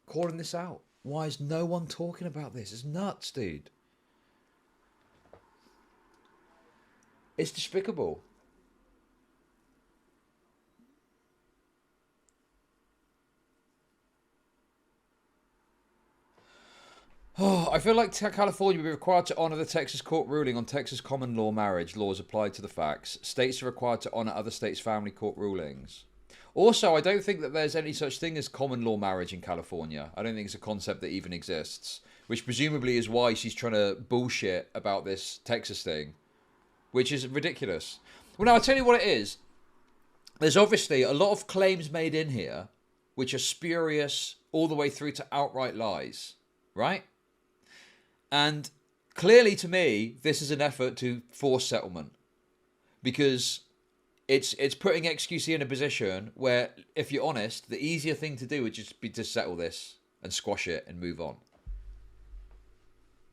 calling this out? Why is no one talking about this? It's nuts, dude. It's despicable. Oh, I feel like California will be required to honour the Texas court ruling on Texas common law marriage laws applied to the facts. States are required to honour other states' family court rulings. Also, I don't think that there's any such thing as common law marriage in California. I don't think it's a concept that even exists. Which presumably is why she's trying to bullshit about this Texas thing. Which is ridiculous. Well, now, I'll tell you what it is. There's obviously a lot of claims made in here which are spurious all the way through to outright lies. Right? And clearly, to me, this is an effort to force settlement. Because... It's putting XQC in a position where, if you're honest, the easier thing to do would just be to settle this and squash it and move on.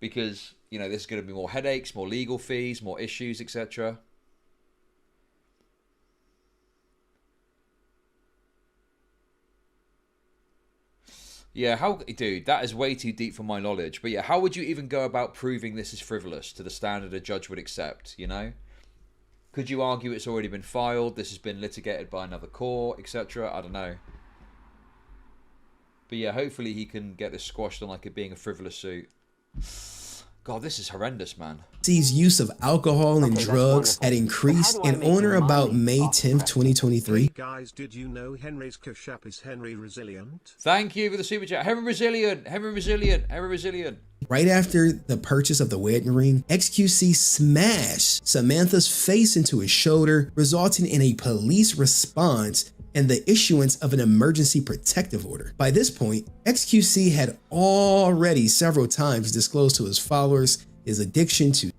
Because, you know, there's going to be more headaches, more legal fees, more issues, etc. Yeah, dude, that is way too deep for my knowledge. But yeah, how would you even go about proving this is frivolous to the standard a judge would accept, you know? Could you argue it's already been filed, this has been litigated by another court, etc.? I don't know. But yeah, hopefully he can get this squashed on like it being a frivolous suit. God, this is horrendous, man. His use of alcohol and drugs had increased, and on or about May 10th, 2023. Hey guys, did you know Henry's Kashap is Henry Resilient? Thank you for the super chat. Henry Resilient, Henry Resilient, Henry Resilient. Right after the purchase of the wedding ring, XQC smashed Samantha's face into his shoulder, resulting in a police response and the issuance of an emergency protective order. By this point, XQC had already several times disclosed to his followers his addiction to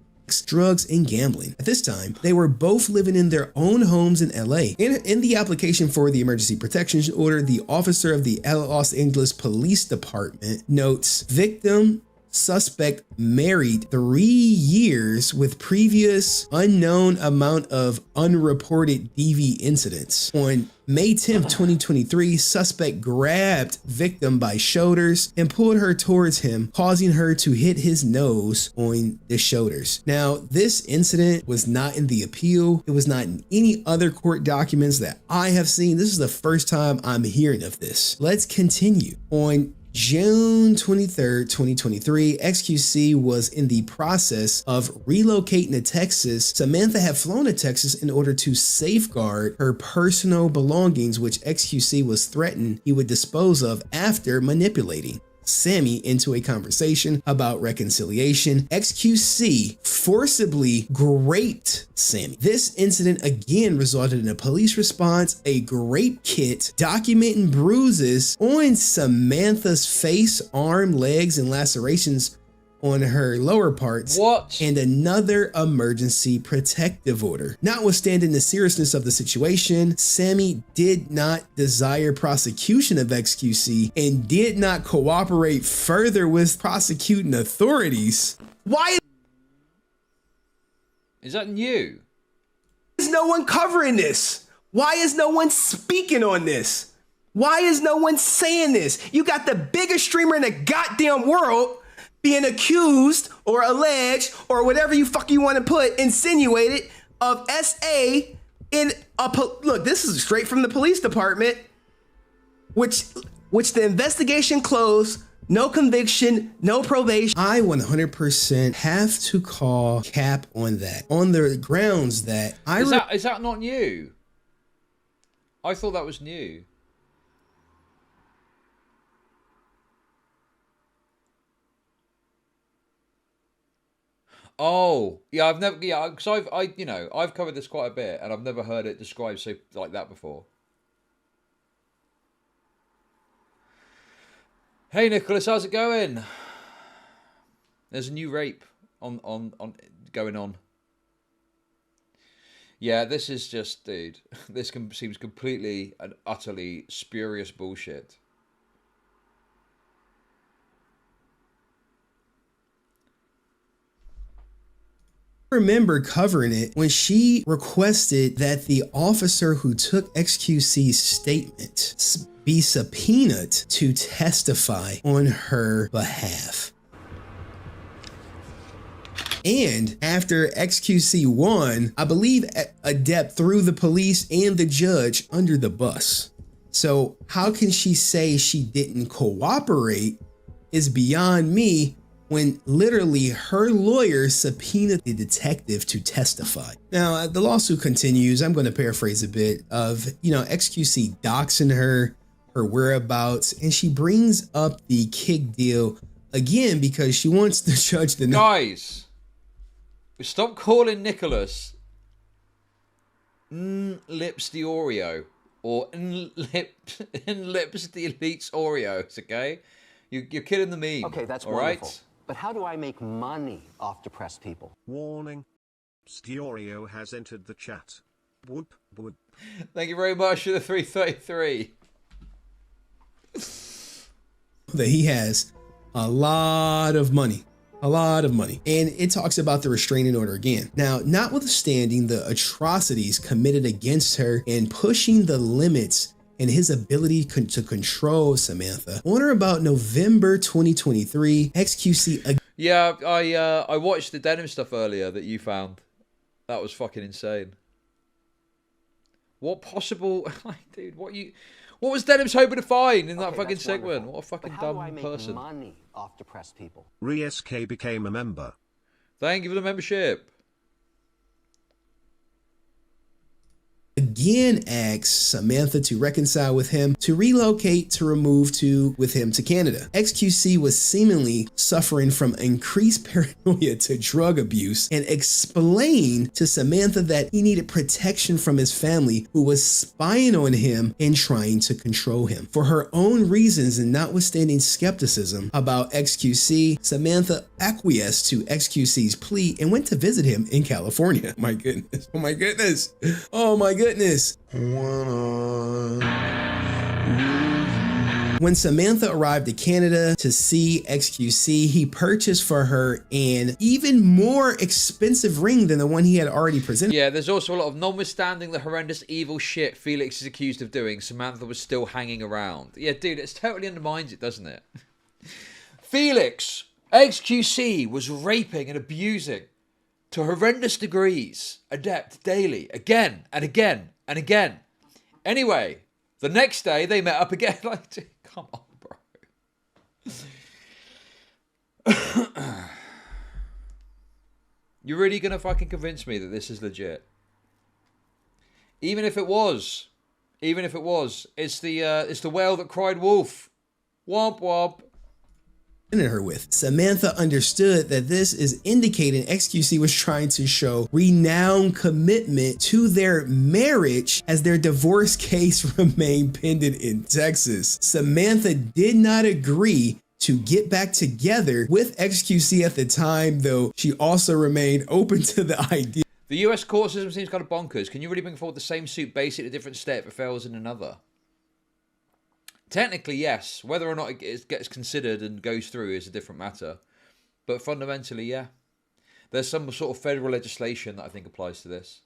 drugs and gambling. At this time, they were both living in their own homes in LA. In the application for the emergency protection order, the officer of the Los Angeles Police Department notes, victim suspect married 3 years with previous unknown amount of unreported DV incidents. On May 10th, 2023, suspect grabbed victim by shoulders and pulled her towards him, causing her to hit his nose on the shoulders. Now, this incident was not in the appeal. It was not in any other court documents that I have seen. This is the first time I'm hearing of this. Let's continue. On June 23rd, 2023, XQC was in the process of relocating to Texas. Samantha had flown to Texas in order to safeguard her personal belongings, which XQC was threatened he would dispose of after manipulating Sammy into a conversation about reconciliation. XQC forcibly raped Sammy. This incident again resulted in a police response, a rape kit documenting bruises on Samantha's face, arm, legs, and lacerations on her lower parts. What? And another emergency protective order. Notwithstanding the seriousness of the situation, Sammy did not desire prosecution of XQC and did not cooperate further with prosecuting authorities. Why is that new? Is no one covering this? Why is no one speaking on this? Why is no one saying this? You got the biggest streamer in the goddamn world being accused or alleged or whatever you want to put, insinuated of SA in a look, this is straight from the police department, which the investigation closed, no conviction, no probation. I 100% have to call cap on that, on the grounds that is that not new? I thought that was new. Oh, yeah, because I've covered this quite a bit, and I've never heard it described so like that before. Hey Nicholas, how's it going? There's a new rape on going on. Yeah, this is just, dude. This seems completely and utterly spurious bullshit. Remember covering it when she requested that the officer who took XQC's statement be subpoenaed to testify on her behalf. And after XQC won, I believe Adept threw the police and the judge under the bus. So how can she say she didn't cooperate is beyond me, when literally her lawyer subpoenaed the detective to testify. Now, the lawsuit continues. I'm going to paraphrase a bit of, XQC doxing her whereabouts, and she brings up the kick deal again because she wants the judge to know. Guys, stop calling Nicholas Lips the Oreo or Lips the Elite's Oreos, okay? You're killing the meme. Okay, that's all wonderful. right? But how do I make money off depressed people? Warning. Stiorio has entered the chat. Whoop, whoop. Thank you very much for the 333. That he has a lot of money. And it talks about the restraining order again. Now, notwithstanding the atrocities committed against her and pushing the limits and his ability to control Samantha, on or about November 2023, XQC... Yeah, I watched the denim stuff earlier that you found. That was fucking insane. What possible... Dude, what was Denim's hoping to find in that fucking segment? Wonderful. What a fucking but how dumb do I make person. Money off depressed people? ReSK became a member. Thank you for the membership. Again asks Samantha to reconcile with him, to relocate, to move with him to Canada. XQC was seemingly suffering from increased paranoia to drug abuse and explained to Samantha that he needed protection from his family, who was spying on him and trying to control him. For her own reasons and notwithstanding skepticism about XQC, Samantha acquiesced to XQC's plea and went to visit him in California. My goodness. Oh my goodness. Oh my goodness. When Samantha arrived to Canada to see XQC, he purchased for her an even more expensive ring than the one he had already presented. Yeah, there's also a lot of, notwithstanding the horrendous evil shit Felix is accused of doing, Samantha was still hanging around. Yeah, dude, it totally undermines it, doesn't it? Felix, XQC was raping and abusing to horrendous degrees Adept daily, again and again and again. Anyway, the next day they met up again. Like, dude, come on, bro. You're really gonna fucking convince me that this is legit? Even if it was, it's the whale that cried wolf. Womp womp. Her with. Samantha understood that this is indicating XQC was trying to show renowned commitment to their marriage as their divorce case remained pending in Texas. Samantha did not agree to get back together with XQC at the time, though she also remained open to the idea. The US court system seems kind of bonkers. Can you really bring forward the same suit based at a different state if it fails in another? Technically, yes. Whether or not it gets considered and goes through is a different matter. But fundamentally, yeah. There's some sort of federal legislation that I think applies to this.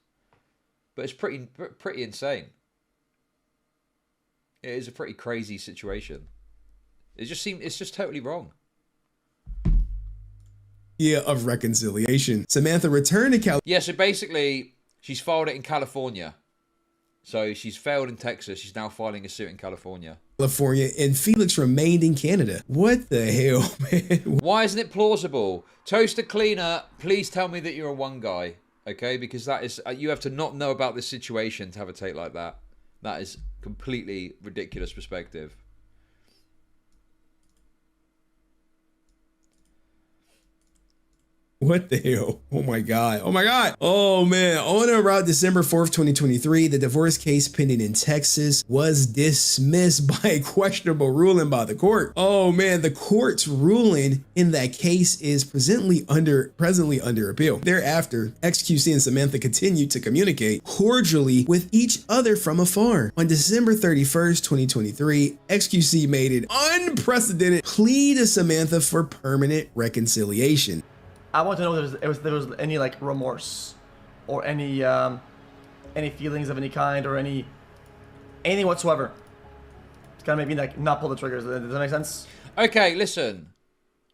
But it's pretty insane. It is a pretty crazy situation. It's just totally wrong. Yeah, of reconciliation. Samantha returned to California. Yeah, so basically, she's filed it in California. So she's failed in Texas. She's now filing a suit in California. And Felix remained in Canada. What the hell, man? Why isn't it plausible? Toaster Cleaner, please tell me that you're a one guy, okay? Because that is, you have to not know about this situation to have a take like that. That is completely ridiculous perspective. What the hell? Oh my God. Oh my God. Oh man. On or around December 4th, 2023, the divorce case pending in Texas was dismissed by a questionable ruling by the court. Oh man, the court's ruling in that case is presently under appeal. Thereafter, XQC and Samantha continued to communicate cordially with each other from afar. On December 31st, 2023, XQC made an unprecedented plea to Samantha for permanent reconciliation. I want to know if there was any like remorse or any feelings of any kind or anything whatsoever. It's kind of maybe like not pull the triggers. Does that make sense? Okay, listen.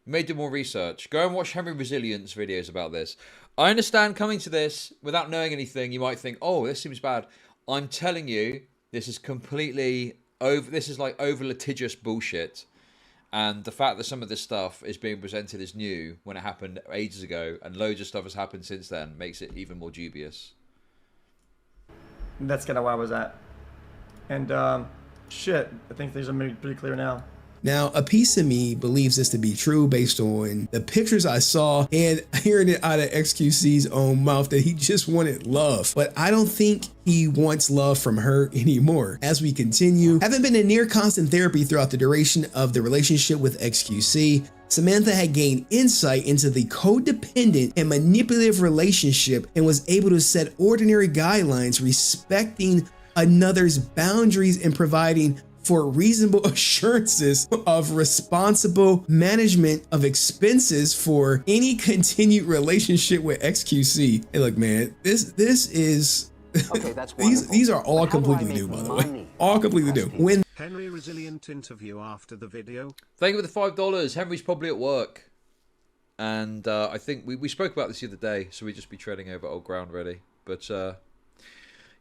You may do more research. Go and watch Henry Resilience videos about this. I understand coming to this without knowing anything, you might think, oh, this seems bad. I'm telling you, this is completely over. This is like over litigious bullshit. And the fact that some of this stuff is being presented as new when it happened ages ago and loads of stuff has happened since then makes it even more dubious. That's kind of where I was at. And shit, I think things are pretty clear now. Now, a piece of me believes this to be true based on the pictures I saw and hearing it out of XQC's own mouth that he just wanted love. But I don't think he wants love from her anymore. As we continue, having been in near constant therapy throughout the duration of the relationship with XQC, Samantha had gained insight into the codependent and manipulative relationship and was able to set ordinary guidelines respecting another's boundaries and providing for reasonable assurances of responsible management of expenses for any continued relationship with XQC. Hey, look, man, this is okay, that's these are all completely new, by the way. All completely new. When Henry Resilient interview after the video. Thank you for the $5. Henry's probably at work. And I think we spoke about this the other day, so we'd just be treading over old ground really. But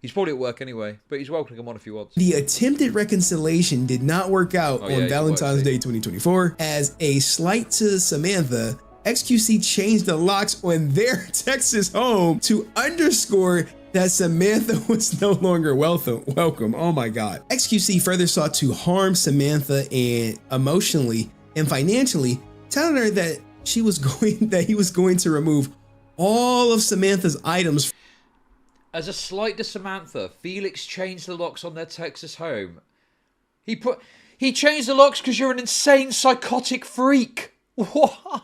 he's probably at work anyway, but he's welcome to come on if he wants. The attempted reconciliation did not work out on Valentine's Day 2024. As a slight to Samantha, XQC changed the locks on their Texas home to underscore that Samantha was no longer welcome. Oh my God. XQC further sought to harm Samantha and emotionally and financially, telling her that he was going to remove all of Samantha's items. As a slight to Samantha, Felix changed the locks on their Texas home. He changed the locks because you're an insane psychotic freak. What?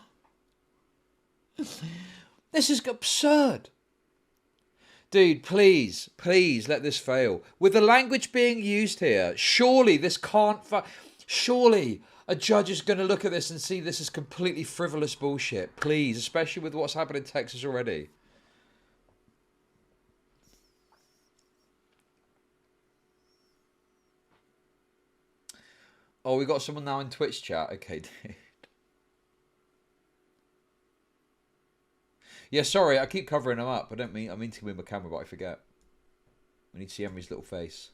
This is absurd. Dude, please let this fail. With the language being used here, surely this can't... Surely a judge is going to look at this and see this as completely frivolous bullshit. Please, especially with what's happened in Texas already. Oh, we got someone now in Twitch chat. Okay, dude. Yeah, sorry, I keep covering him up. I mean to move my camera, but I forget. We need to see Emery's little face.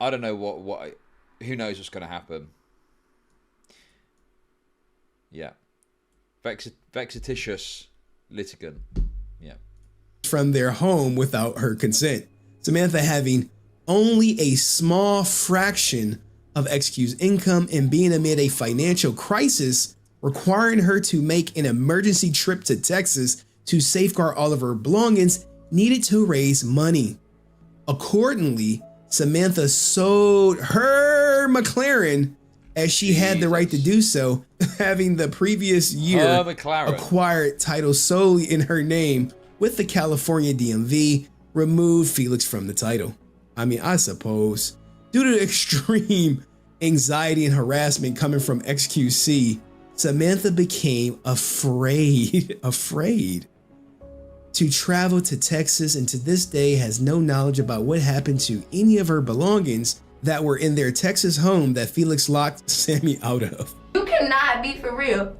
I don't know who knows what's going to happen. Yeah. Vexatitious litigant. Yeah. From their home without her consent. Samantha having only a small fraction of XQ's income and being amid a financial crisis, requiring her to make an emergency trip to Texas to safeguard all of her belongings, needed to raise money. Accordingly, Samantha sold her McLaren as she had the right to do so, having the previous year acquired title solely in her name with the California DMV, removed Felix from the title. I mean, I suppose due to the extreme anxiety and harassment coming from XQC, Samantha became afraid. to travel to Texas and to this day has no knowledge about what happened to any of her belongings that were in their Texas home that Felix locked Sammy out of. You cannot be for real.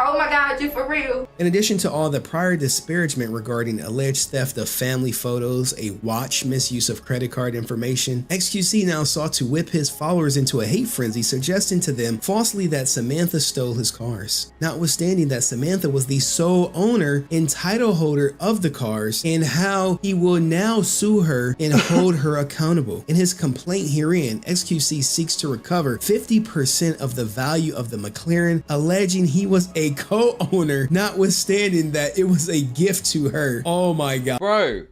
Oh my God, you for real. In addition to all the prior disparagement regarding alleged theft of family photos, a watch, misuse of credit card information, XQC now sought to whip his followers into a hate frenzy, suggesting to them falsely that Samantha stole his cars. Notwithstanding that Samantha was the sole owner and title holder of the cars, and how he will now sue her and hold her accountable. In his complaint herein, XQC seeks to recover 50% of the value of the McLaren, alleging he was a co-owner, notwithstanding that it was a gift to her. Oh my God. Bro,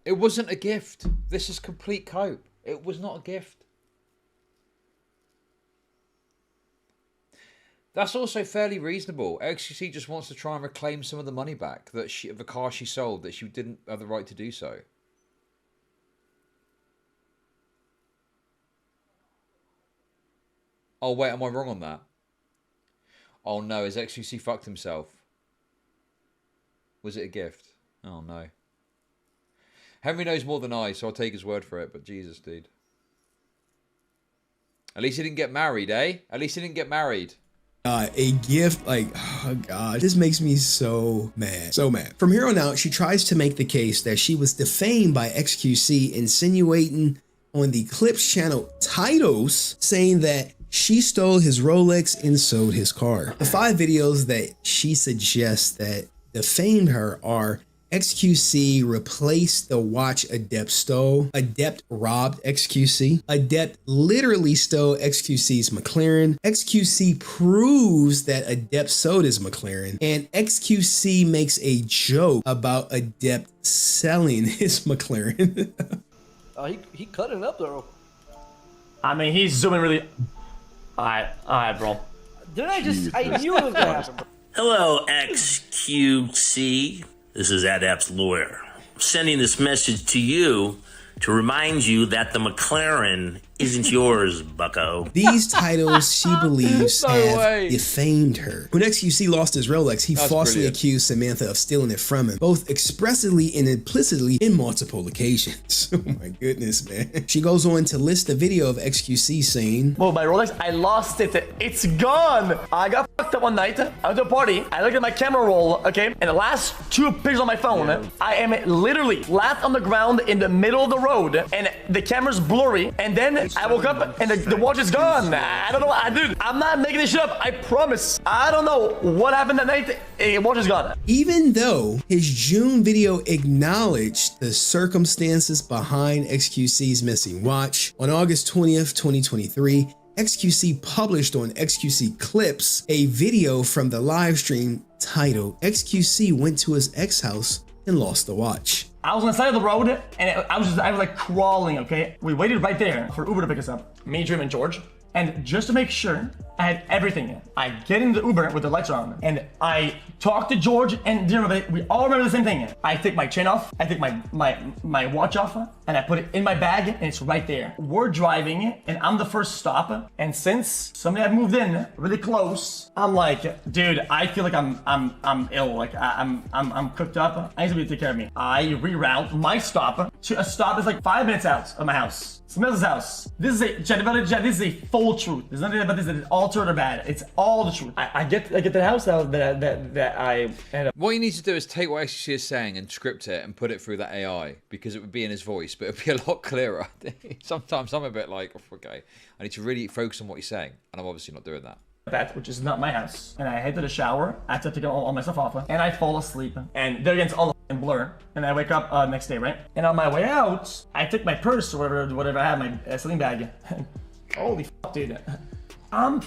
it wasn't a gift. This is complete cope. It was not a gift. That's also fairly reasonable. XQC just wants to try and reclaim some of the money back that the car she sold, that she didn't have the right to do so. Oh wait, am I wrong on that? Oh no, has XQC fucked himself? Was it a gift? Oh no. Henry knows more than I, so I'll take his word for it, but Jesus, dude. At least he didn't get married, eh? At least he didn't get married. A gift, like, oh God, this makes me so mad, so mad. From here on out, she tries to make the case that she was defamed by XQC, insinuating on the Clips channel titles, saying that she stole his Rolex and sold his car. The 5 videos that she suggests that defamed her are: XQC replaced the watch Adept stole, Adept robbed XQC, Adept literally stole XQC's McLaren, XQC proves that Adept sold his McLaren, and XQC makes a joke about Adept selling his McLaren. He cut it up though. I mean, he's zooming really. Alright, bro. I knew it was gonna happen, bro. Hello, XQC. This is Adept's lawyer. I'm sending this message to you to remind you that the McLaren isn't yours, bucko. These titles, she believes, have defamed her. When XQC lost his Rolex, he falsely accused Samantha of stealing it from him, both expressly and implicitly in multiple occasions. Oh my goodness, man. She goes on to list the video of XQC saying, "Well, my Rolex, I lost it. It's gone. I got fucked up one night. I went to a party. I looked at my camera roll, okay? And the last 2 pictures on my phone, I am literally flat on the ground in the middle of the road, and the camera's blurry. And then I woke up and the watch is gone. I don't know. Dude, I'm not making this shit up. I promise. I don't know what happened that night. The watch is gone." Even though his June video acknowledged the circumstances behind XQC's missing watch, on August 20th, 2023, XQC published on XQC Clips a video from the live stream titled "XQC went to his ex house and lost the watch." I was on the side of the road, and I was like crawling, okay? We waited right there for Uber to pick us up, me, Jim, and George. And just to make sure I had everything, I get in the Uber with the lights on, and I talk to George, and we all remember the same thing. I take my chain off, I take my watch off, and I put it in my bag, and it's right there. We're driving, and I'm the first stop, and since somebody had moved in really close, I'm like, dude, I feel like I'm ill, like I'm cooked up. I need somebody to take care of me. I reroute my stop to a stop that's like 5 minutes out of my house. Samantha's house. This is a full truth. There's nothing about this that is altered or bad. It's all the truth. I get the house that I ended up. What you need to do is take what XQC is saying and script it and put it through that AI, because it would be in his voice, but it would be a lot clearer. Sometimes I'm a bit like, oh, okay, I need to really focus on what he's saying, and I'm obviously not doing that. Which is not my house. And I head to the shower, I have to take all my stuff off, and I fall asleep. And there against all the blur. And I wake up next day, right? And on my way out, I took my purse or whatever I had, my sling bag. Holy fuck, dude. I'm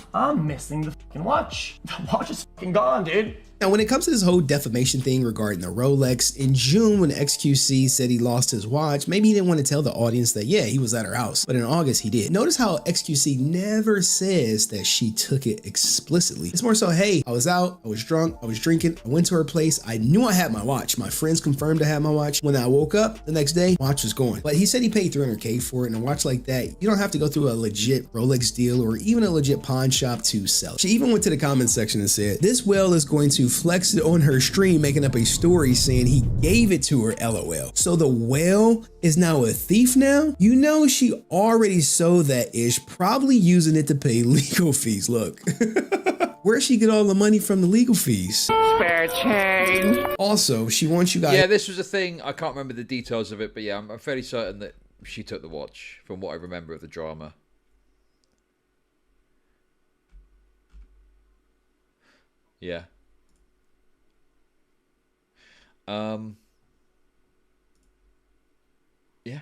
missing the fucking watch. The watch is fucking gone, dude. Now, when it comes to this whole defamation thing regarding the Rolex, in June when XQC said he lost his watch, maybe he didn't want to tell the audience that, yeah, he was at her house, but in August he did. Notice how XQC never says that she took it explicitly. It's more so, hey, I was out, I was drunk, I was drinking, I went to her place, I knew I had my watch. My friends confirmed I had my watch. When I woke up the next day, watch was gone. But he said he paid $300K for it, and a watch like that, you don't have to go through a legit Rolex deal or even a legit pawn shop to sell it. She even went to the comment section and said, "This whale is going to to flex it on her stream, making up a story saying he gave it to her, LOL. So the whale is now a thief now? You know she already sold that ish, probably using it to pay legal fees. Look. Where'd she get all the money from the legal fees? Spare change. Also, she wants you guys. Yeah, this was a thing. I can't remember the details of it, but yeah, I'm fairly certain that she took the watch from what I remember of the drama. Yeah. Yeah.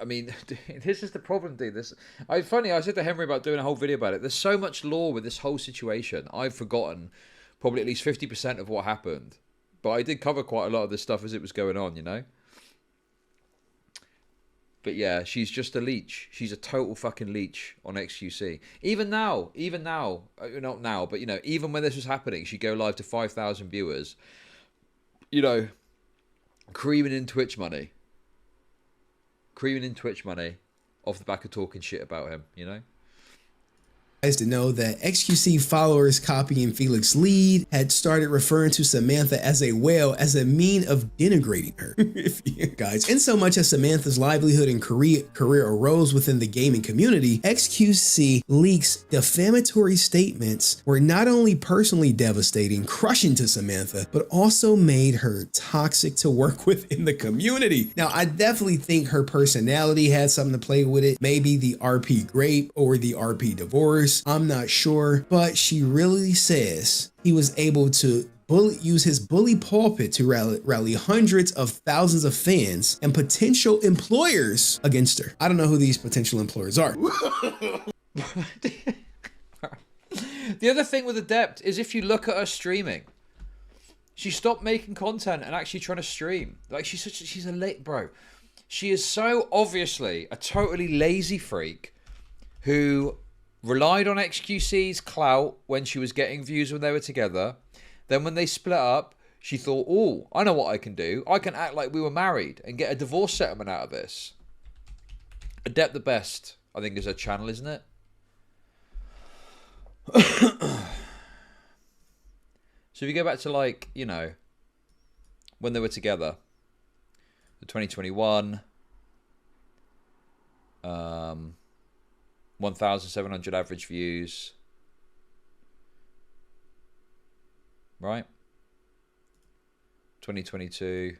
I mean, this is the problem, dude. I said to Henry about doing a whole video about it. There's so much lore with this whole situation. I've forgotten probably at least 50% of what happened. But I did cover quite a lot of this stuff as it was going on, you know? But yeah, she's just a leech. She's a total fucking leech on XQC. Even now, not now, but, you know, even when this was happening, she'd go live to 5,000 viewers, you know, creaming in Twitch money. Creaming in Twitch money off the back of talking shit about him, you know? To know that XQC followers copying Felix's lead had started referring to Samantha as a whale as a mean of denigrating her. Guys, in so much as Samantha's livelihood and career arose within the gaming community, XQC leaks defamatory statements were not only personally devastating, crushing to Samantha, but also made her toxic to work with in the community. Now, I definitely think her personality had something to play with it. Maybe the RP grape or the RP divorce. I'm not sure, but she really says he was able to use his bully pulpit to rally hundreds of thousands of fans and potential employers against her. I don't know who these potential employers are. The other thing with Adept is if you look at her streaming, she stopped making content and actually trying to stream. Like she's a late bro. She is so obviously a totally lazy freak who relied on XQC's clout when she was getting views when they were together. Then when they split up, she thought, oh, I know what I can do. I can act like we were married and get a divorce settlement out of this. Adept the Best, I think, is her channel, isn't it? So if you go back to, like, you know, when they were together, the 2021, 1,700 average views, right? 2022,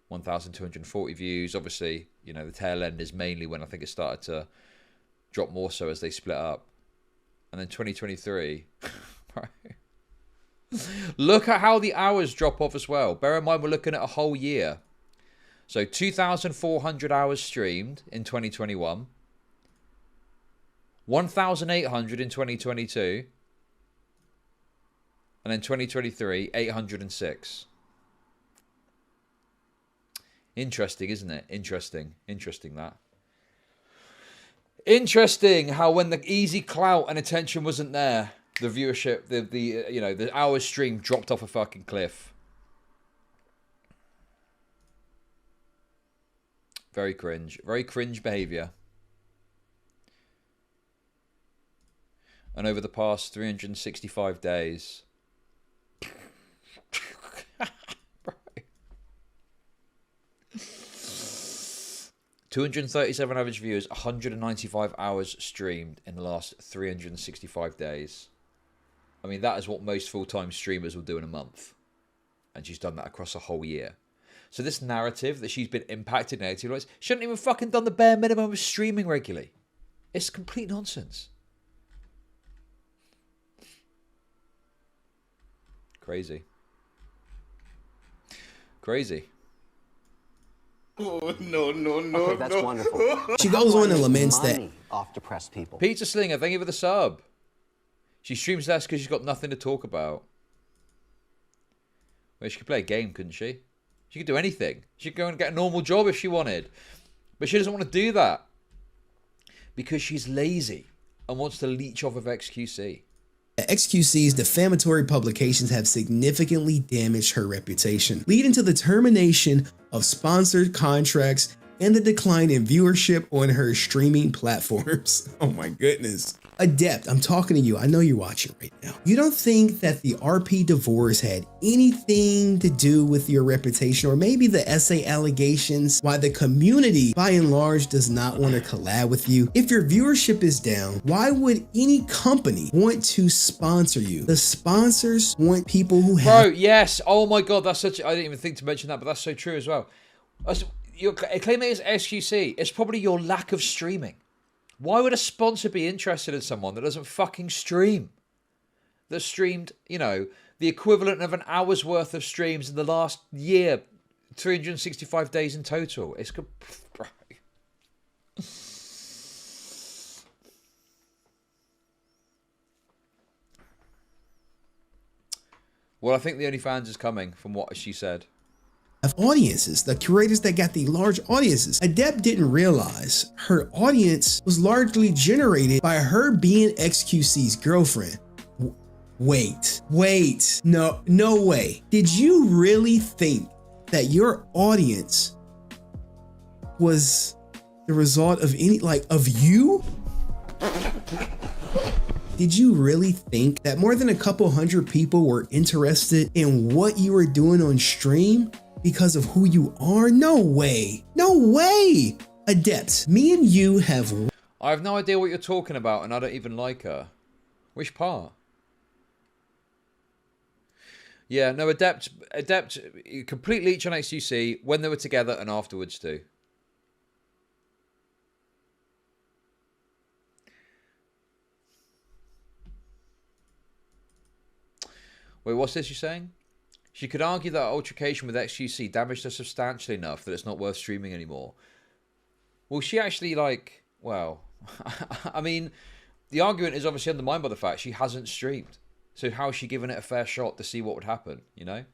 1,240 views. Obviously, you know, the tail end is mainly when I think it started to drop more so as they split up. And then 2023, right? Look at how the hours drop off as well. Bear in mind, we're looking at a whole year. So 2,400 hours streamed in 2021. 1,800 in 2022. And then 2023, 806. Interesting, isn't it? Interesting that. Interesting how when the easy clout and attention wasn't there, the viewership, the hours stream dropped off a fucking cliff. Very cringe behavior. And over the past 365 days, 237 average viewers, 195 hours streamed in the last 365 days. I mean, that is what most full-time streamers will do in a month. And she's done that across a whole year. So this narrative that she's been impacted negatively, she hasn't even fucking done the bare minimum of streaming regularly. It's complete nonsense. Crazy. Oh, no. Okay, that's wonderful. She goes on and laments that off depressed people. Pizza Slinger, thank you for the sub. She streams less because she's got nothing to talk about. Well, she could play a game, couldn't she? She could do anything. She could go and get a normal job if she wanted. But she doesn't want to do that. Because she's lazy and wants to leech off of XQC. XQC's defamatory publications have significantly damaged her reputation, leading to the termination of sponsored contracts and the decline in viewership on her streaming platforms. Oh my goodness. Adept, I'm talking to you. I know you're watching right now. You don't think that the RP divorce had anything to do with your reputation, or maybe the essay allegations, why the community by and large does not want to collab with you? If your viewership is down, why would any company want to sponsor you? The sponsors want people who have... Bro, yes. Oh my God, that's such... I didn't even think to mention that, but that's so true as well. You're claiming it's XQC. It's probably your lack of streaming. Why would a sponsor be interested in someone that doesn't fucking stream? That streamed, you know, the equivalent of an hour's worth of streams in the last year. 365 days in total. It's... Bro. Well, I think the OnlyFans is coming from what she said. Of audiences, the curators that got the large audiences. Adept didn't realize her audience was largely generated by her being XQC's girlfriend. Wait, no way. Did you really think that your audience was the result of of you? Did you really think that more than a couple hundred people were interested in what you were doing on stream because of who you are? No way. No way. Adept, me and you have... I have no idea what you're talking about, and I don't even like her. Which part? Yeah, no, Adept completely each on XQC when they were together and afterwards too. Wait, what's this you're saying? She could argue that altercation with XQC damaged her substantially enough that it's not worth streaming anymore. Well, she actually, like, well, I mean, the argument is obviously undermined by the fact she hasn't streamed. So how is she giving it a fair shot to see what would happen, you know?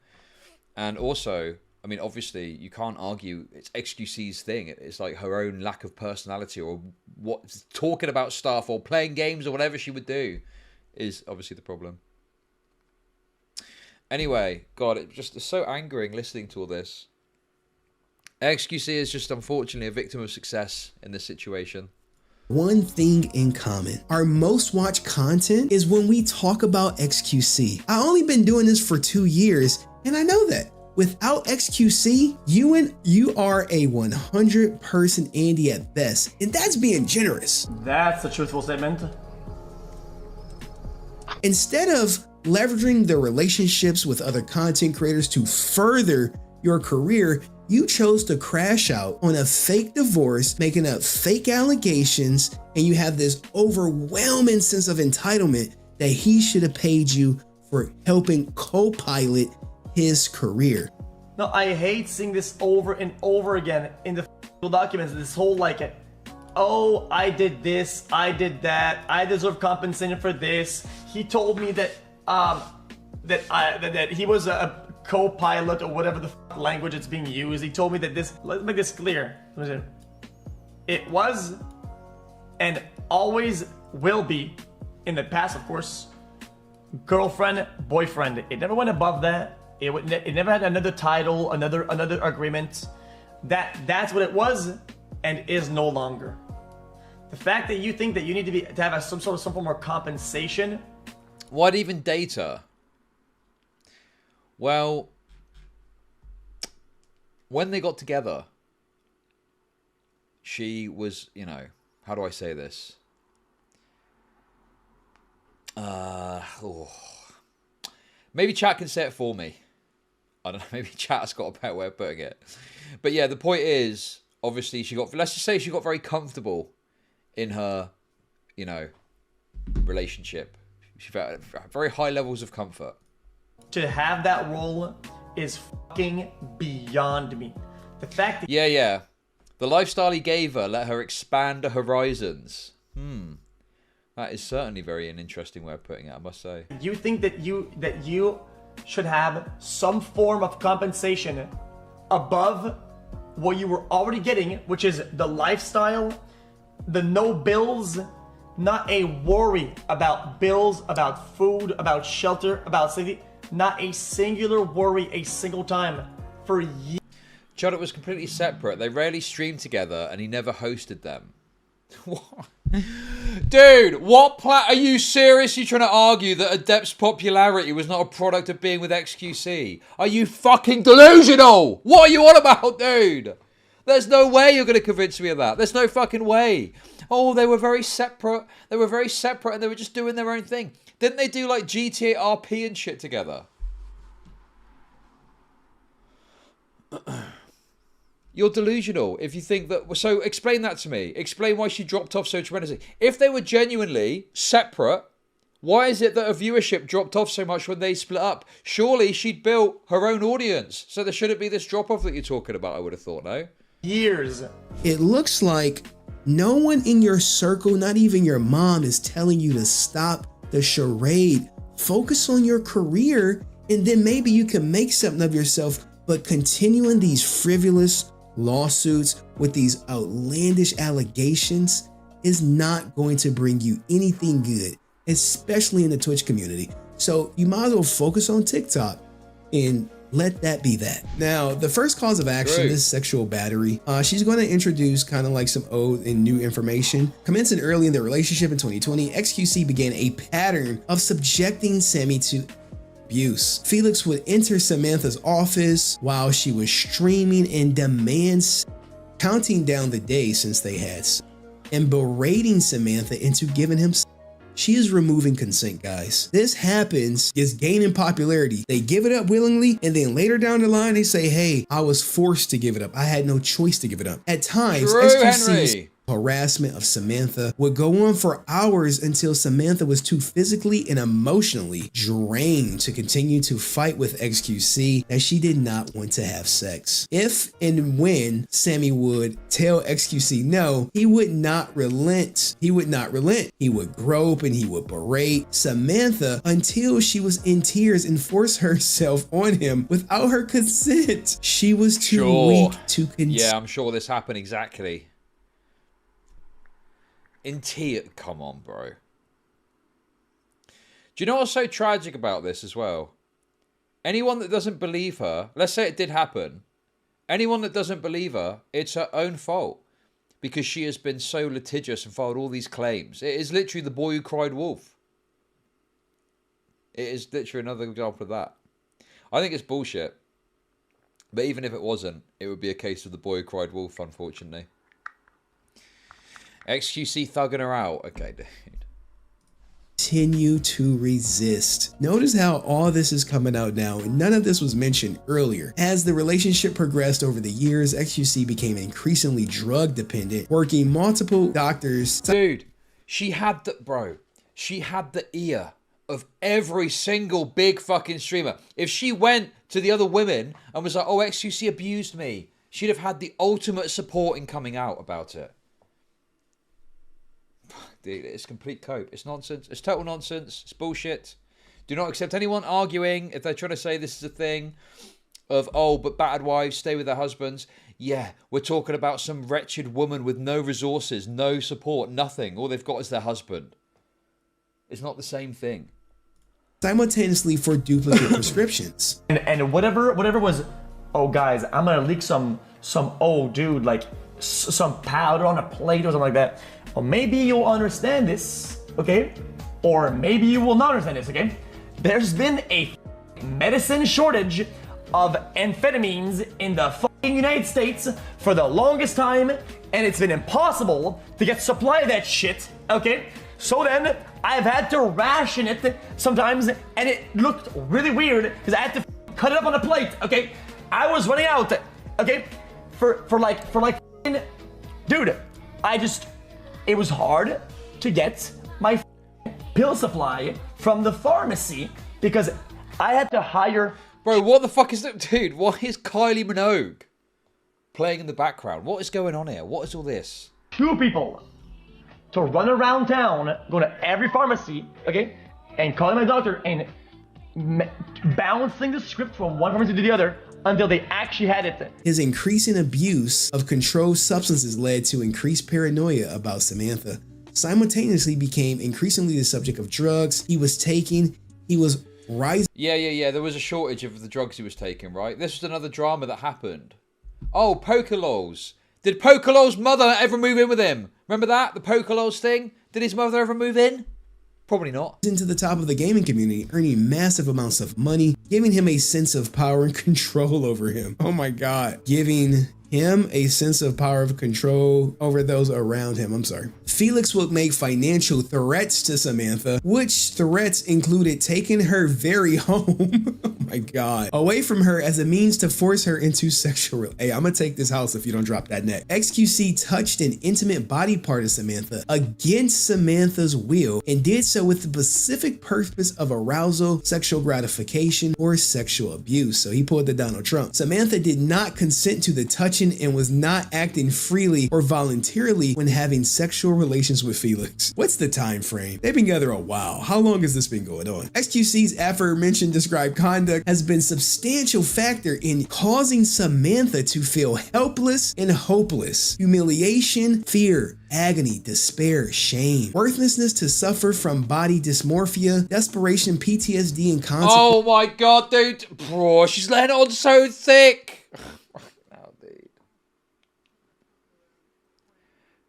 And also, I mean, obviously, you can't argue it's XQC's thing. It's like her own lack of personality, or what, talking about stuff or playing games or whatever she would do is obviously the problem. Anyway, God, it's so angering listening to all this. XQC is just unfortunately a victim of success in this situation. One thing in common. Our most watched content is when we talk about XQC. I've only been doing this for 2 years, and I know that. Without XQC, you are a 100-person Andy at best, and that's being generous. That's a truthful statement. Instead of leveraging the relationships with other content creators to further your career, you chose to crash out on a fake divorce, making up fake allegations, and you have this overwhelming sense of entitlement that he should have paid you for helping co-pilot his career. No, I hate seeing this over and over again in the documents. This whole like, oh, I did this, I did that, I deserve compensation for this. He told me that that he was a co-pilot or whatever the language it's being used. He told me that this, let's make this clear. It was and always will be, in the past of course, girlfriend, boyfriend. It never went above that. It never had another title, another agreement. That's what it was and is no longer. The fact that you think that you need to have some form of compensation. Why'd even date her? Well, when they got together, she was, you know, how do I say this? Maybe chat can say it for me. I don't know, maybe chat has got a better way of putting it. But yeah, the point is, obviously let's just say she got very comfortable in her, you know, relationship. She felt very high levels of comfort. To have that role is fucking beyond me. The fact that... Yeah. The lifestyle he gave her let her expand her horizons. That is certainly an interesting way of putting it, I must say. You think that you should have some form of compensation above what you were already getting, which is the lifestyle, the no bills, not a worry about bills, about food, about shelter, about safety, not a singular worry a single time for years. Chud was completely separate. They rarely streamed together and he never hosted them. What? Dude, are you seriously trying to argue that Adept's popularity was not a product of being with XQC? Are you fucking delusional? What are you on about, dude? There's no way you're going to convince me of that. There's no fucking way. Oh, they were very separate. They were very separate and they were just doing their own thing. Didn't they do like GTA RP and shit together? You're delusional if you think that... So explain that to me. Explain why she dropped off so tremendously. If they were genuinely separate, why is it that her viewership dropped off so much when they split up? Surely she'd built her own audience. So there shouldn't be this drop-off that you're talking about, I would have thought, no? Years. It looks like no one in your circle, not even your mom, is telling you to stop the charade. Focus on your career, and then maybe you can make something of yourself. But continuing these frivolous lawsuits with these outlandish allegations is not going to bring you anything good, especially in the Twitch community. So you might as well focus on TikTok and let that be that. Now, the first cause of action is sexual battery. She's going to introduce kind of like some old and new information. Commencing early in their relationship in 2020, XQC began a pattern of subjecting Sammy to abuse. Felix would enter Samantha's office while she was streaming and demands, counting down the days since they had sex, and berating Samantha into giving him. She is removing consent, guys. This happens, is gaining popularity. They give it up willingly, and then later down the line, they say, hey, I was forced to give it up. I had no choice to give it up. At times, XQC's harassment of Samantha would go on for hours until Samantha was too physically and emotionally drained to continue to fight with XQC that she did not want to have sex. If and when Sammy would tell XQC no, he would not relent. He would not relent. He would grope and he would berate Samantha until she was in tears and force herself on him without her consent. She was too weak to consent. Yeah, I'm sure this happened exactly. Come on, bro. Do you know what's so tragic about this as well? Anyone that doesn't believe her, let's say it did happen, anyone that doesn't believe her, it's her own fault. Because she has been so litigious and filed all these claims. It is literally the boy who cried wolf. It is literally another example of that. I think it's bullshit. But even if it wasn't, it would be a case of the boy who cried wolf, unfortunately. XQC thugging her out. Okay, dude. Continue to resist. Notice how all this is coming out now, and none of this was mentioned earlier. As the relationship progressed over the years, XQC became increasingly drug dependent, working multiple doctors. Dude, she had the ear of every single big fucking streamer. If she went to the other women and was like, oh, XQC abused me, she'd have had the ultimate support in coming out about it. Dude, it's complete cope. It's nonsense. It's total nonsense. It's bullshit. Do not accept anyone arguing if they're trying to say this is a thing of, oh, but battered wives stay with their husbands. Yeah, we're talking about some wretched woman with no resources, no support, nothing. All they've got is their husband. It's not the same thing. Simultaneously for duplicate prescriptions. And whatever was, oh guys, I'm gonna leak some old dude, like some powder on a plate or something like that. Or maybe you'll understand this, okay? Or maybe you will not understand this, okay? There's been a medicine shortage of amphetamines in the fucking United States for the longest time, and it's been impossible to get supply of that shit, okay? So then, I've had to ration it sometimes, and it looked really weird, because I had to cut it up on a plate, okay? I was running out, okay? For like, dude, it was hard to get my pill supply from the pharmacy because I had to hire... Bro, what the fuck is that? Dude, why is Kylie Minogue playing in the background? What is going on here? What is all this? 2 people to run around town, go to every pharmacy, okay, and calling my doctor and bouncing the script from one pharmacy to the other until they actually had it. His increasing abuse of controlled substances led to increased paranoia about Samantha. Simultaneously became increasingly the subject of drugs he was taking. He was rising. Yeah. There was a shortage of the drugs he was taking, right? This was another drama that happened. Oh, Pokelols. Did Pokelol's mother ever move in with him? Remember that? The Pokelols thing? Did his mother ever move in? Probably not. Into the top of the gaming community, earning massive amounts of money, giving him a sense of power and control over him. Oh my God. Giving him a sense of power of control over those around him. I'm sorry. Felix would make financial threats to Samantha, which threats included taking her very home, oh my God, away from her as a means to force her into sexual. Hey, I'm gonna take this house if you don't drop that net. XQC touched an intimate body part of Samantha against Samantha's will and did so with the specific purpose of arousal, sexual gratification, or sexual abuse. So he pulled the Donald Trump. Samantha did not consent to the touching and was not acting freely or voluntarily when having sexual relations with Felix. What's the time frame? They've been together a while. How long has this been going on? XQC's aforementioned described conduct has been a substantial factor in causing Samantha to feel helpless and hopeless, humiliation, fear, agony, despair, shame, worthlessness, to suffer from body dysmorphia, desperation, PTSD, and consequences. Oh my God, dude. Bro, she's letting it on so thick.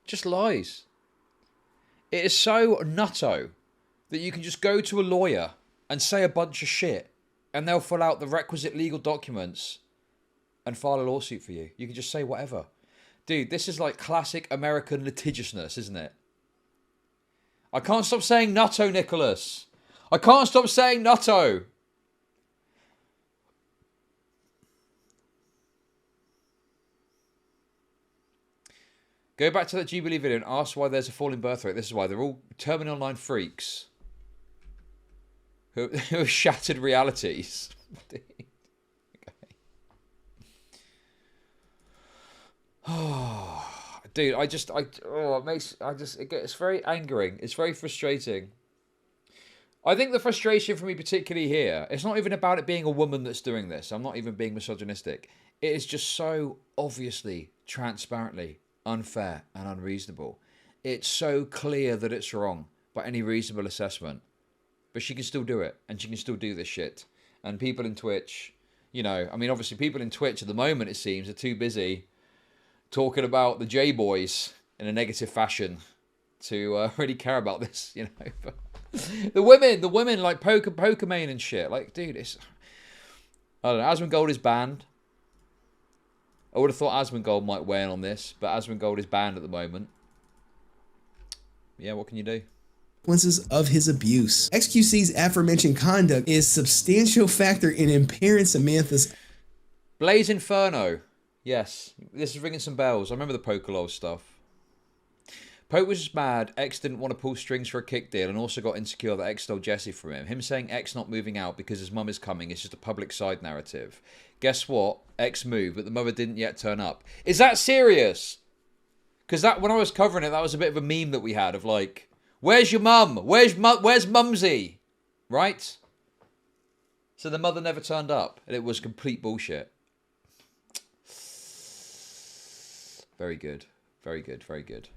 Just lies. It is so nutto that you can just go to a lawyer and say a bunch of shit and they'll fill out the requisite legal documents and file a lawsuit for you. You can just say whatever. Dude, this is like classic American litigiousness, isn't it? I can't stop saying nutto, Nicholas. I can't stop saying nutto. Go back to that Jubilee video and ask why there's a falling birth rate. This is why. They're all terminal line freaks who have shattered realities. Okay. Oh, dude, it's very angering. It's very frustrating. I think the frustration for me particularly here, it's not even about it being a woman that's doing this. I'm not even being misogynistic. It is just so obviously, transparently unfair and unreasonable. It's so clear that it's wrong by any reasonable assessment. But she can still do it, and she can still do this shit. And people in Twitch, you know, I mean, obviously people in Twitch at the moment, it seems, are too busy talking about the J-boys in a negative fashion to really care about this, you know. But the women like Pokemon and shit. Like, dude, it's... I don't know, Asmongold is banned. I would have thought Asmongold might weigh in on this, but Asmongold is banned at the moment. Yeah, what can you do? Consequences of his abuse. XQC's aforementioned conduct is a substantial factor in impairing Samantha's... Blaze Inferno. Yes, this is ringing some bells. I remember the Pokelol stuff. Poke was just mad. X didn't want to pull strings for a kick deal and also got insecure that X stole Jesse from him. Him saying X not moving out because his mum is coming is just a public side narrative. Guess what? X moved, but the mother didn't yet turn up. Is that serious? Because that, when I was covering it, that was a bit of a meme that we had of like, where's your mum? Where's Mumsy? Right? So the mother never turned up, and it was complete bullshit. Very good. Very good. Very good.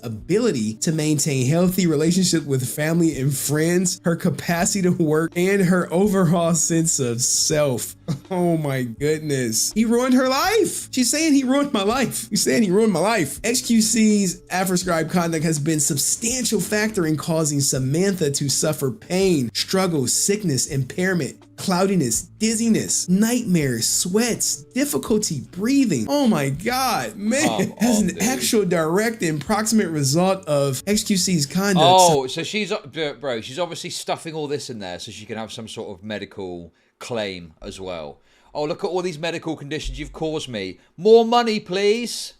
Ability to maintain healthy relationships with family and friends, her capacity to work, and her overall sense of self. Oh my goodness. He ruined her life. She's saying he ruined my life. He's saying he ruined my life. XQC's aforescribed conduct has been a substantial factor in causing Samantha to suffer pain, struggle, sickness, impairment, cloudiness, dizziness, nightmares, sweats, difficulty breathing. Oh my God, man. As an actual direct and proximate result of XQC's conduct. Oh, so she's, bro, she's obviously stuffing all this in there so she can have some sort of medical claim as well. Oh, look at all these medical conditions you've caused me. More money, please.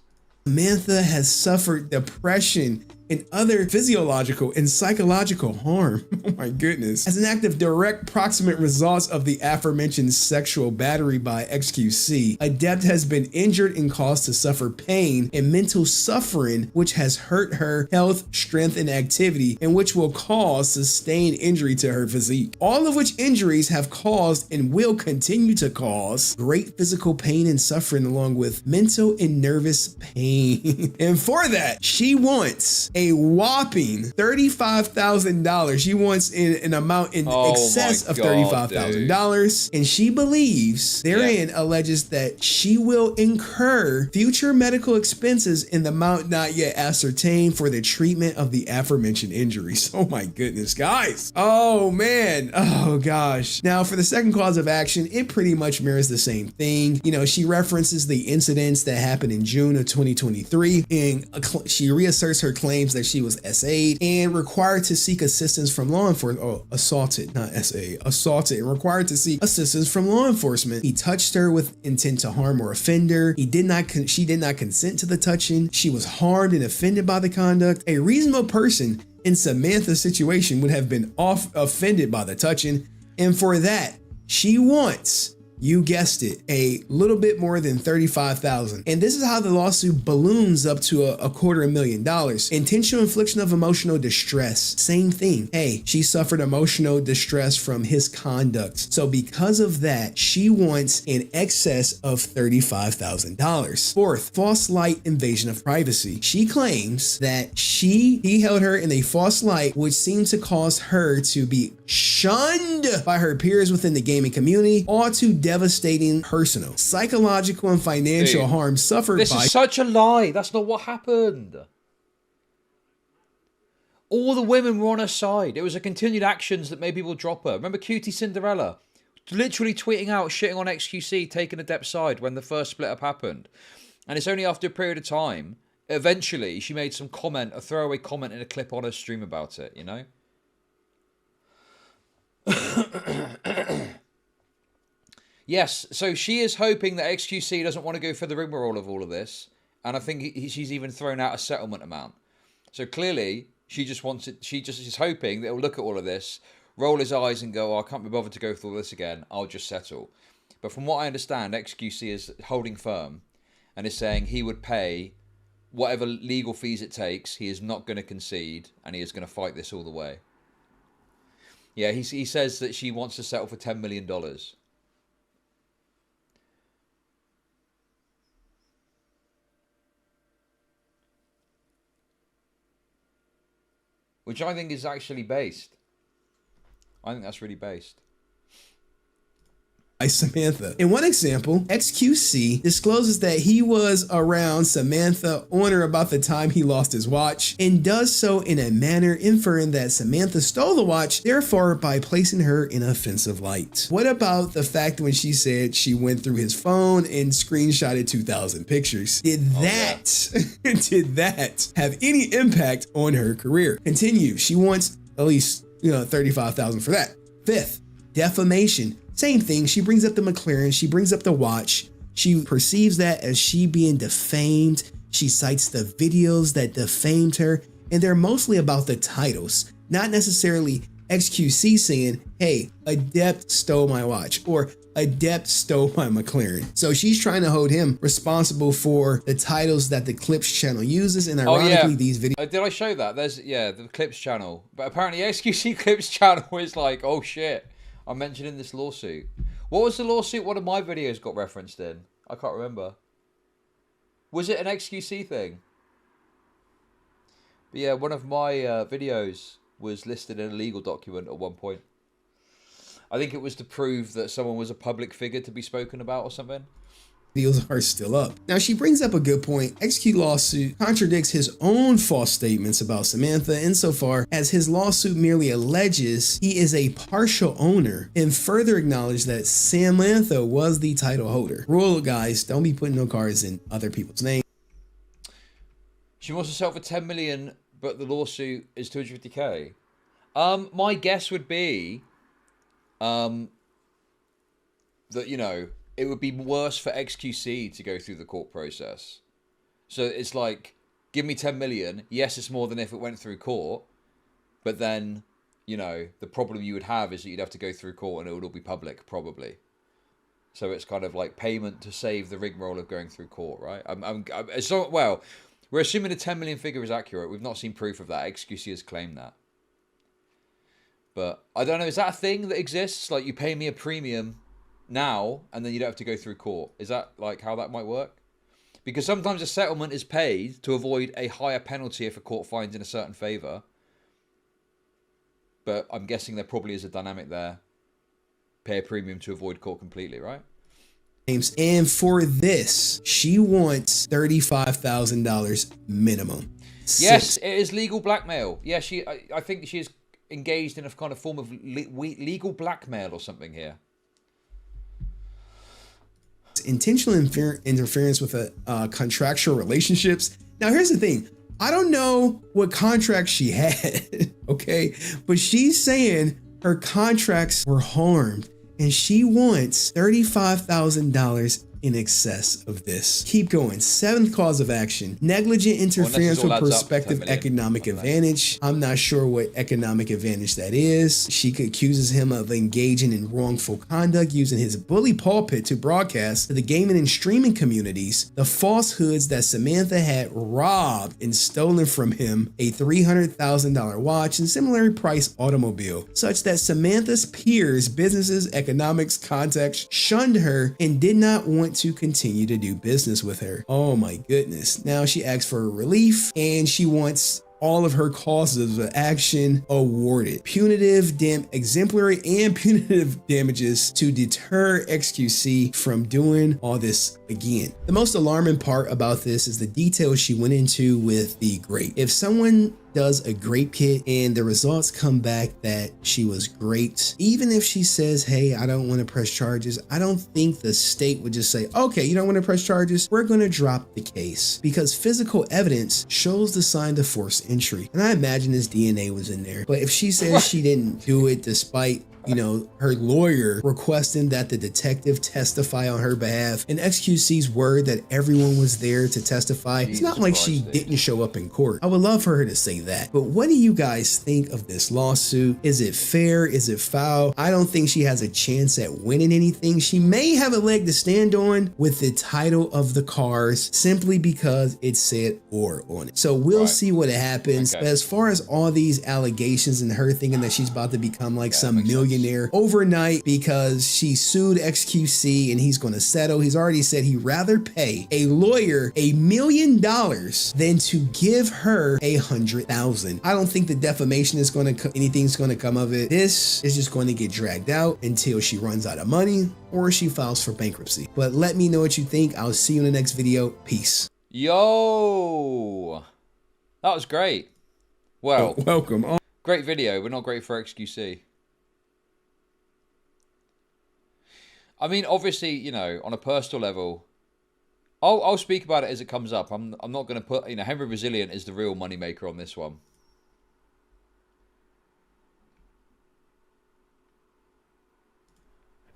Samantha has suffered depression and other physiological and psychological harm. Oh my goodness. As an act of direct proximate results of the aforementioned sexual battery by XQC, Adept has been injured and caused to suffer pain and mental suffering, which has hurt her health, strength, and activity, and which will cause sustained injury to her physique. All of which injuries have caused and will continue to cause great physical pain and suffering along with mental and nervous pain. And for that, she wants a whopping $35,000. She wants an amount in excess of $35,000. And she believes therein alleges that she will incur future medical expenses in the amount not yet ascertained for the treatment of the aforementioned injuries. Oh my goodness, guys. Oh man. Oh gosh. Now for the second cause of action, it pretty much mirrors the same thing. You know, she references the incidents that happened in June of 2023, and she reasserts her claims that she was SA'd and required to seek assistance from law enforcement. Oh, assaulted, not assaulted, and required to seek assistance from law enforcement. He touched her with intent to harm or offend her. She did not consent to the touching. She was harmed and offended by the conduct. A reasonable person in Samantha's situation would have been offended by the touching, and for that, she wants, you guessed it, a little bit more than $35,000. And this is how the lawsuit balloons up to a $250,000. Intentional infliction of emotional distress. Same thing. Hey, she suffered emotional distress from his conduct. So because of that, she wants in excess of $35,000. Fourth, false light invasion of privacy. She claims that he held her in a false light, which seemed to cause her to be shunned by her peers within the gaming community, all too devastating personal, psychological, and financial harm suffered by— This is such a lie. That's not what happened. All the women were on her side. It was a continued actions that made people drop her. Remember Cutie Cinderella? Literally tweeting out, shitting on XQC, taking Adept's side when the first split up happened. And it's only after a period of time, eventually, she made some comment, a throwaway comment in a clip on her stream about it, you know? Yes, so she is hoping that XQC doesn't want to go for the rigmarole of all of this, and I think she's even thrown out a settlement amount. So clearly, she just wants it. She just is hoping that he'll look at all of this, roll his eyes, and go, "Oh, I can't be bothered to go through all this again. I'll just settle." But from what I understand, XQC is holding firm and is saying he would pay whatever legal fees it takes. He is not going to concede, and he is going to fight this all the way. Yeah, he says that she wants to settle for $10 million. Which I think is actually based. I think that's really based. By Samantha. In one example, XQC discloses that he was around Samantha on or about the time he lost his watch, and does so in a manner inferring that Samantha stole the watch, therefore by placing her in an offensive light. What about the fact when she said she went through his phone and screenshotted 2,000 pictures? Did that have any impact on her career? Continue. She wants at least, $35,000 for that. Fifth, defamation. Same thing. She brings up the McLaren. She brings up the watch. She perceives that as she being defamed. She cites the videos that defamed her, and they're mostly about the titles, not necessarily XQC saying, "Hey, Adept stole my watch," or "Adept stole my McLaren." So she's trying to hold him responsible for the titles that the Clips channel uses, and ironically, these videos. Did I show that? There's the Clips channel, but apparently XQC Clips channel is like, oh shit. I mentioned in this lawsuit. What was the lawsuit one of my videos got referenced in? I can't remember. Was it an XQC thing? But yeah, one of my videos was listed in a legal document at one point. I think it was to prove that someone was a public figure to be spoken about or something. Videos are still up. Now, she brings up a good point. XQ lawsuit contradicts his own false statements about Samantha insofar as his lawsuit merely alleges he is a partial owner, and further acknowledge that Samantha was the title holder. Rule, guys, don't be putting no cards in other people's names. She wants to sell for $10 million, but the lawsuit is $250K. My guess would be that, it would be worse for XQC to go through the court process. So it's like, give me 10 million. Yes, it's more than if it went through court. But then, the problem you would have is that you'd have to go through court and it would all be public, probably. So it's kind of like payment to save the rigmarole of going through court, right? We're assuming the 10 million figure is accurate. We've not seen proof of that. XQC has claimed that. But I don't know, is that a thing that exists? Like, you pay me a premium now, and then you don't have to go through court. Is that like how that might work? Because sometimes a settlement is paid to avoid a higher penalty if a court finds in a certain favour. But I'm guessing there probably is a dynamic there. Pay a premium to avoid court completely, right? And for this, she wants $35,000 minimum. Yes, it is legal blackmail. Yeah, I think she is engaged in a kind of form of legal blackmail or something here. Intentional interference with contractual relationships. Now, here's the thing. I don't know what contracts she had, okay? But she's saying her contracts were harmed and she wants $35,000 in excess of this. Keep going. 7th cause of action. Negligent interference with prospective economic advantage. I'm not sure what economic advantage that is. She accuses him of engaging in wrongful conduct using his bully pulpit to broadcast to the gaming and streaming communities the falsehoods that Samantha had robbed and stolen from him a $300,000 watch and similarly priced automobile, such that Samantha's peers, businesses, economics, contacts shunned her and did not want to continue to do business with her. Oh my goodness. Now she asks for relief and she wants all of her causes of action awarded. Exemplary and punitive damages to deter XQC from doing all this again. The most alarming part about this is the details she went into with the grape. If someone does a grape kit and the results come back that she was great, even if she says, hey, I don't want to press charges, I don't think the state would just say, okay, you don't want to press charges, we're going to drop the case, because physical evidence shows the sign of forced entry. And I imagine his DNA was in there. But if she says she didn't do it despite, you know, her lawyer requesting that the detective testify on her behalf, and XQC's word that everyone was there to testify, it's not like she didn't show up in court. I would love for her to say that. But what do you guys think of this lawsuit? Is it fair? Is it foul? I don't think she has a chance at winning anything. She may have a leg to stand on with the title of the cars simply because it said "or" on it. So we'll see what happens. But as far as all these allegations and her thinking that she's about to become like some millionaire overnight because she sued XQC and he's going to settle. He's already said he'd rather pay a lawyer $1 million than to give her $100,000. I don't think the defamation is going to, anything's going to come of it. This is just going to get dragged out until she runs out of money or she files for bankruptcy. But let me know what you think. I'll see you in the next video. Peace. Yo, that was great. Well, welcome. Great video, but not great for XQC. I mean, obviously, you know, on a personal level, I'll speak about it as it comes up. I'm not going to put, you know, Henry Resilient is the real moneymaker on this one.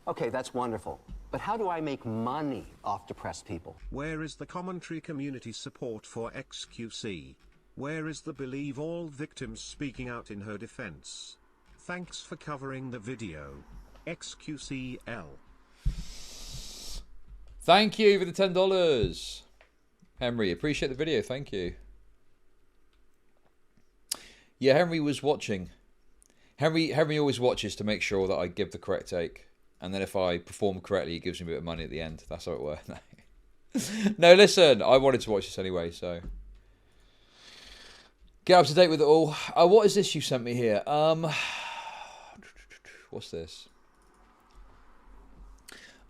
Okay, that's wonderful. But how do I make money off depressed people? Where is the commentary community support for XQC? Where is the believe all victims speaking out in her defense? Thanks for covering the video. XQCL. Thank you for the $10. Henry, appreciate the video. Thank you. Yeah, Henry was watching. Henry always watches to make sure that I give the correct take. And then if I perform correctly, he gives me a bit of money at the end. That's how it works. No, listen. I wanted to watch this anyway, so... Get up to date with it all. What is this you sent me here? What's this?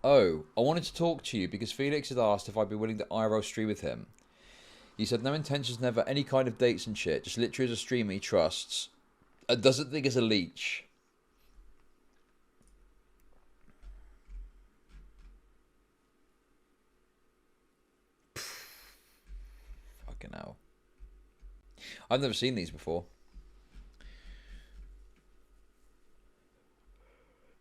Oh, I wanted to talk to you because Felix had asked if I'd be willing to IRL stream with him. He said no intentions, never any kind of dates and shit. Just literally as a streamer he trusts. Doesn't think it's a leech. Fucking hell. I've never seen these before.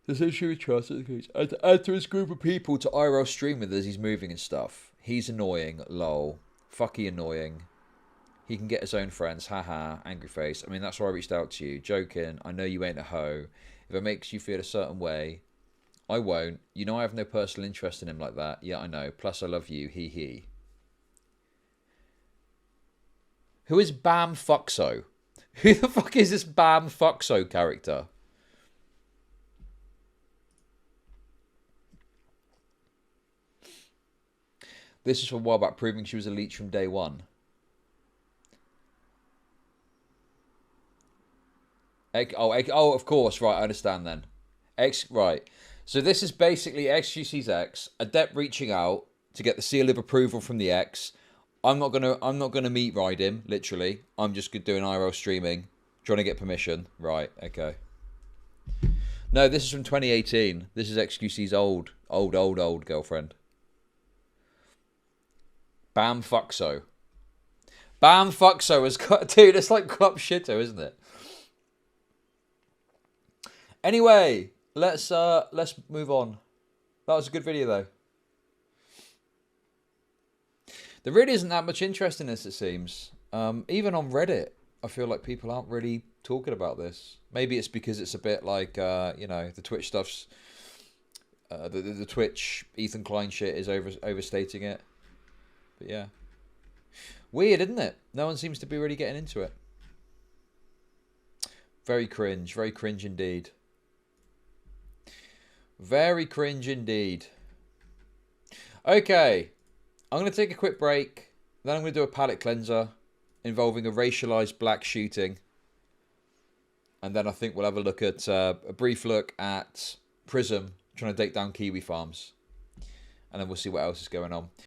There's no true trust. Add to his group of people to IRL stream with as he's moving and stuff. He's annoying, lol. Fucky annoying. He can get his own friends, haha, angry face. I mean, that's why I reached out to you. Joking, I know you ain't a hoe. If it makes you feel a certain way, I won't. You know I have no personal interest in him like that. Yeah, I know. Plus I love you, hee hee. Who is Bam Fuxo? Who the fuck is this Bam Fuxo character? This is from a while back, proving she was a leech from day one. Oh, of course, right, I understand then. Right. So this is basically XQC's ex, Adept reaching out to get the seal of approval from the ex. I'm not gonna meet ride him, literally. I'm just doing IRL streaming, trying to get permission. Right, okay. No, this is from 2018. This is XQC's old girlfriend. Bam Fuxo. Bam Fuxo has got, dude, it's like Club Shitter, isn't it? Anyway, let's move on. That was a good video though. There really isn't that much interest in this, it seems. Even on Reddit, I feel like people aren't really talking about this. Maybe it's because it's a bit like, you know, the Twitch stuff's... the Twitch Ethan Klein shit is overstating it. But yeah. Weird, isn't it? No one seems to be really getting into it. Very cringe indeed. Very cringe indeed. Okay. I'm going to take a quick break. Then I'm going to do a palate cleanser involving a racialized black shooting. And then I think we'll have a look at a brief look at Prism trying to take down Kiwi Farms. And then we'll see what else is going on.